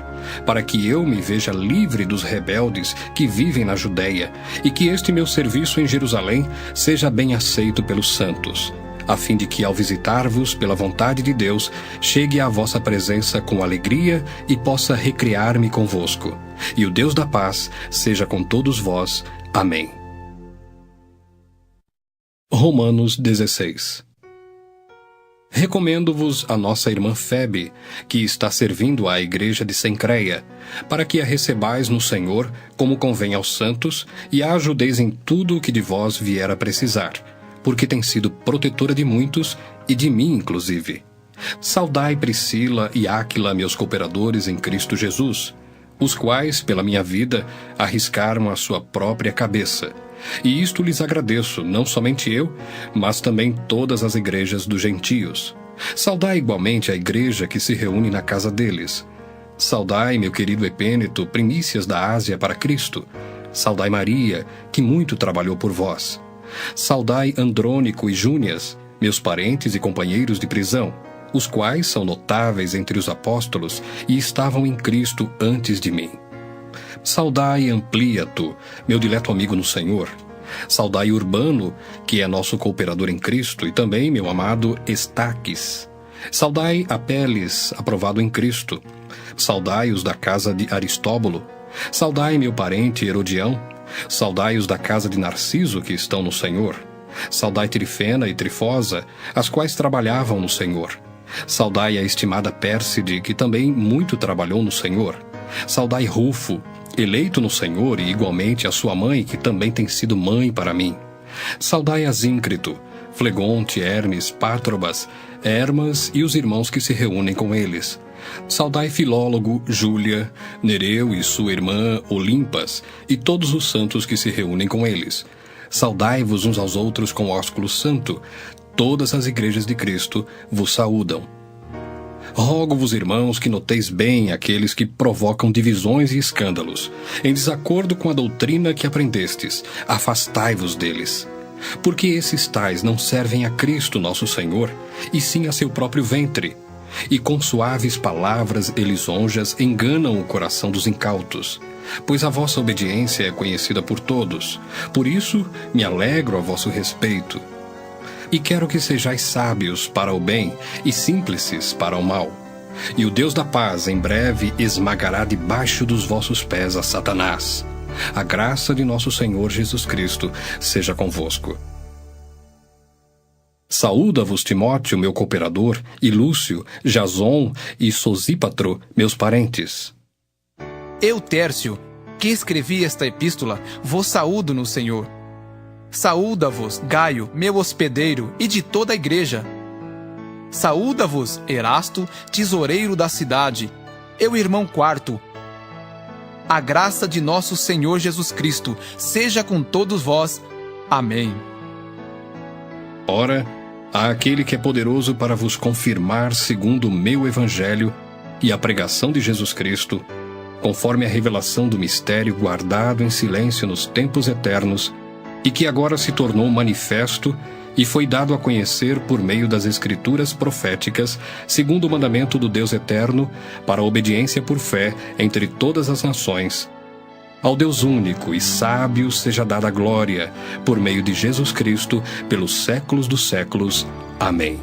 para que eu me veja livre dos rebeldes que vivem na Judéia, e que este meu serviço em Jerusalém seja bem aceito pelos santos, a fim de que, ao visitar-vos pela vontade de Deus, chegue à vossa presença com alegria e possa recriar-me convosco. E o Deus da paz seja com todos vós. Amém. Romanos 16. Recomendo-vos a nossa irmã Febe, que está servindo à igreja de Cencreia, para que a recebais no Senhor, como convém aos santos, e a ajudeis em tudo o que de vós vier a precisar, porque tem sido protetora de muitos, e de mim inclusive. Saudai Priscila e Áquila, meus cooperadores em Cristo Jesus, os quais, pela minha vida, arriscaram a sua própria cabeça. E isto lhes agradeço, não somente eu, mas também todas as igrejas dos gentios. Saudai igualmente a igreja que se reúne na casa deles. Saudai, meu querido Epêneto, primícias da Ásia para Cristo. Saudai Maria, que muito trabalhou por vós. Saudai Andrônico e Júnias, meus parentes e companheiros de prisão, os quais são notáveis entre os apóstolos e estavam em Cristo antes de mim. Saudai Ampliato, meu dileto amigo no Senhor. Saudai Urbano, que é nosso cooperador em Cristo, e também meu amado Estaques. Saudai Apeles, aprovado em Cristo. Saudai os da casa de Aristóbulo. Saudai meu parente Herodião. Saudai os da casa de Narciso, que estão no Senhor. Saudai Trifena e Trifosa, as quais trabalhavam no Senhor. Saudai a estimada Pérside, que também muito trabalhou no Senhor. Saudai Rufo, eleito no Senhor, e igualmente a sua mãe, que também tem sido mãe para mim. Saudai Asíncrito, Flegonte, Hermes, Pátrobas, Hermas e os irmãos que se reúnem com eles. Saudai Filólogo, Júlia, Nereu e sua irmã Olimpas, e todos os santos que se reúnem com eles. Saudai-vos uns aos outros com ósculo santo. Todas as igrejas de Cristo vos saúdam. Rogo-vos, irmãos, que noteis bem aqueles que provocam divisões e escândalos, em desacordo com a doutrina que aprendestes. Afastai-vos deles. Porque esses tais não servem a Cristo nosso Senhor, e sim a seu próprio ventre. E com suaves palavras e lisonjas enganam o coração dos incautos. Pois a vossa obediência é conhecida por todos. Por isso me alegro a vosso respeito. E quero que sejais sábios para o bem e simples para o mal. E o Deus da paz em breve esmagará debaixo dos vossos pés a Satanás. A graça de nosso Senhor Jesus Cristo seja convosco. Saúda-vos Timóteo, meu cooperador, e Lúcio, Jason e Sosípatro, meus parentes. Eu, Tércio, que escrevi esta epístola, vos saúdo no Senhor. Saúda-vos, Gaio, meu hospedeiro, e de toda a igreja. Saúda-vos, Erasto, tesoureiro da cidade, eu, irmão Quarto. A graça de nosso Senhor Jesus Cristo seja com todos vós. Amém. Ora, há aquele que é poderoso para vos confirmar segundo o meu evangelho e a pregação de Jesus Cristo, conforme a revelação do mistério guardado em silêncio nos tempos eternos, e que agora se tornou manifesto e foi dado a conhecer por meio das Escrituras proféticas, segundo o mandamento do Deus eterno, para a obediência por fé entre todas as nações. Ao Deus único e sábio seja dada a glória, por meio de Jesus Cristo, pelos séculos dos séculos. Amém.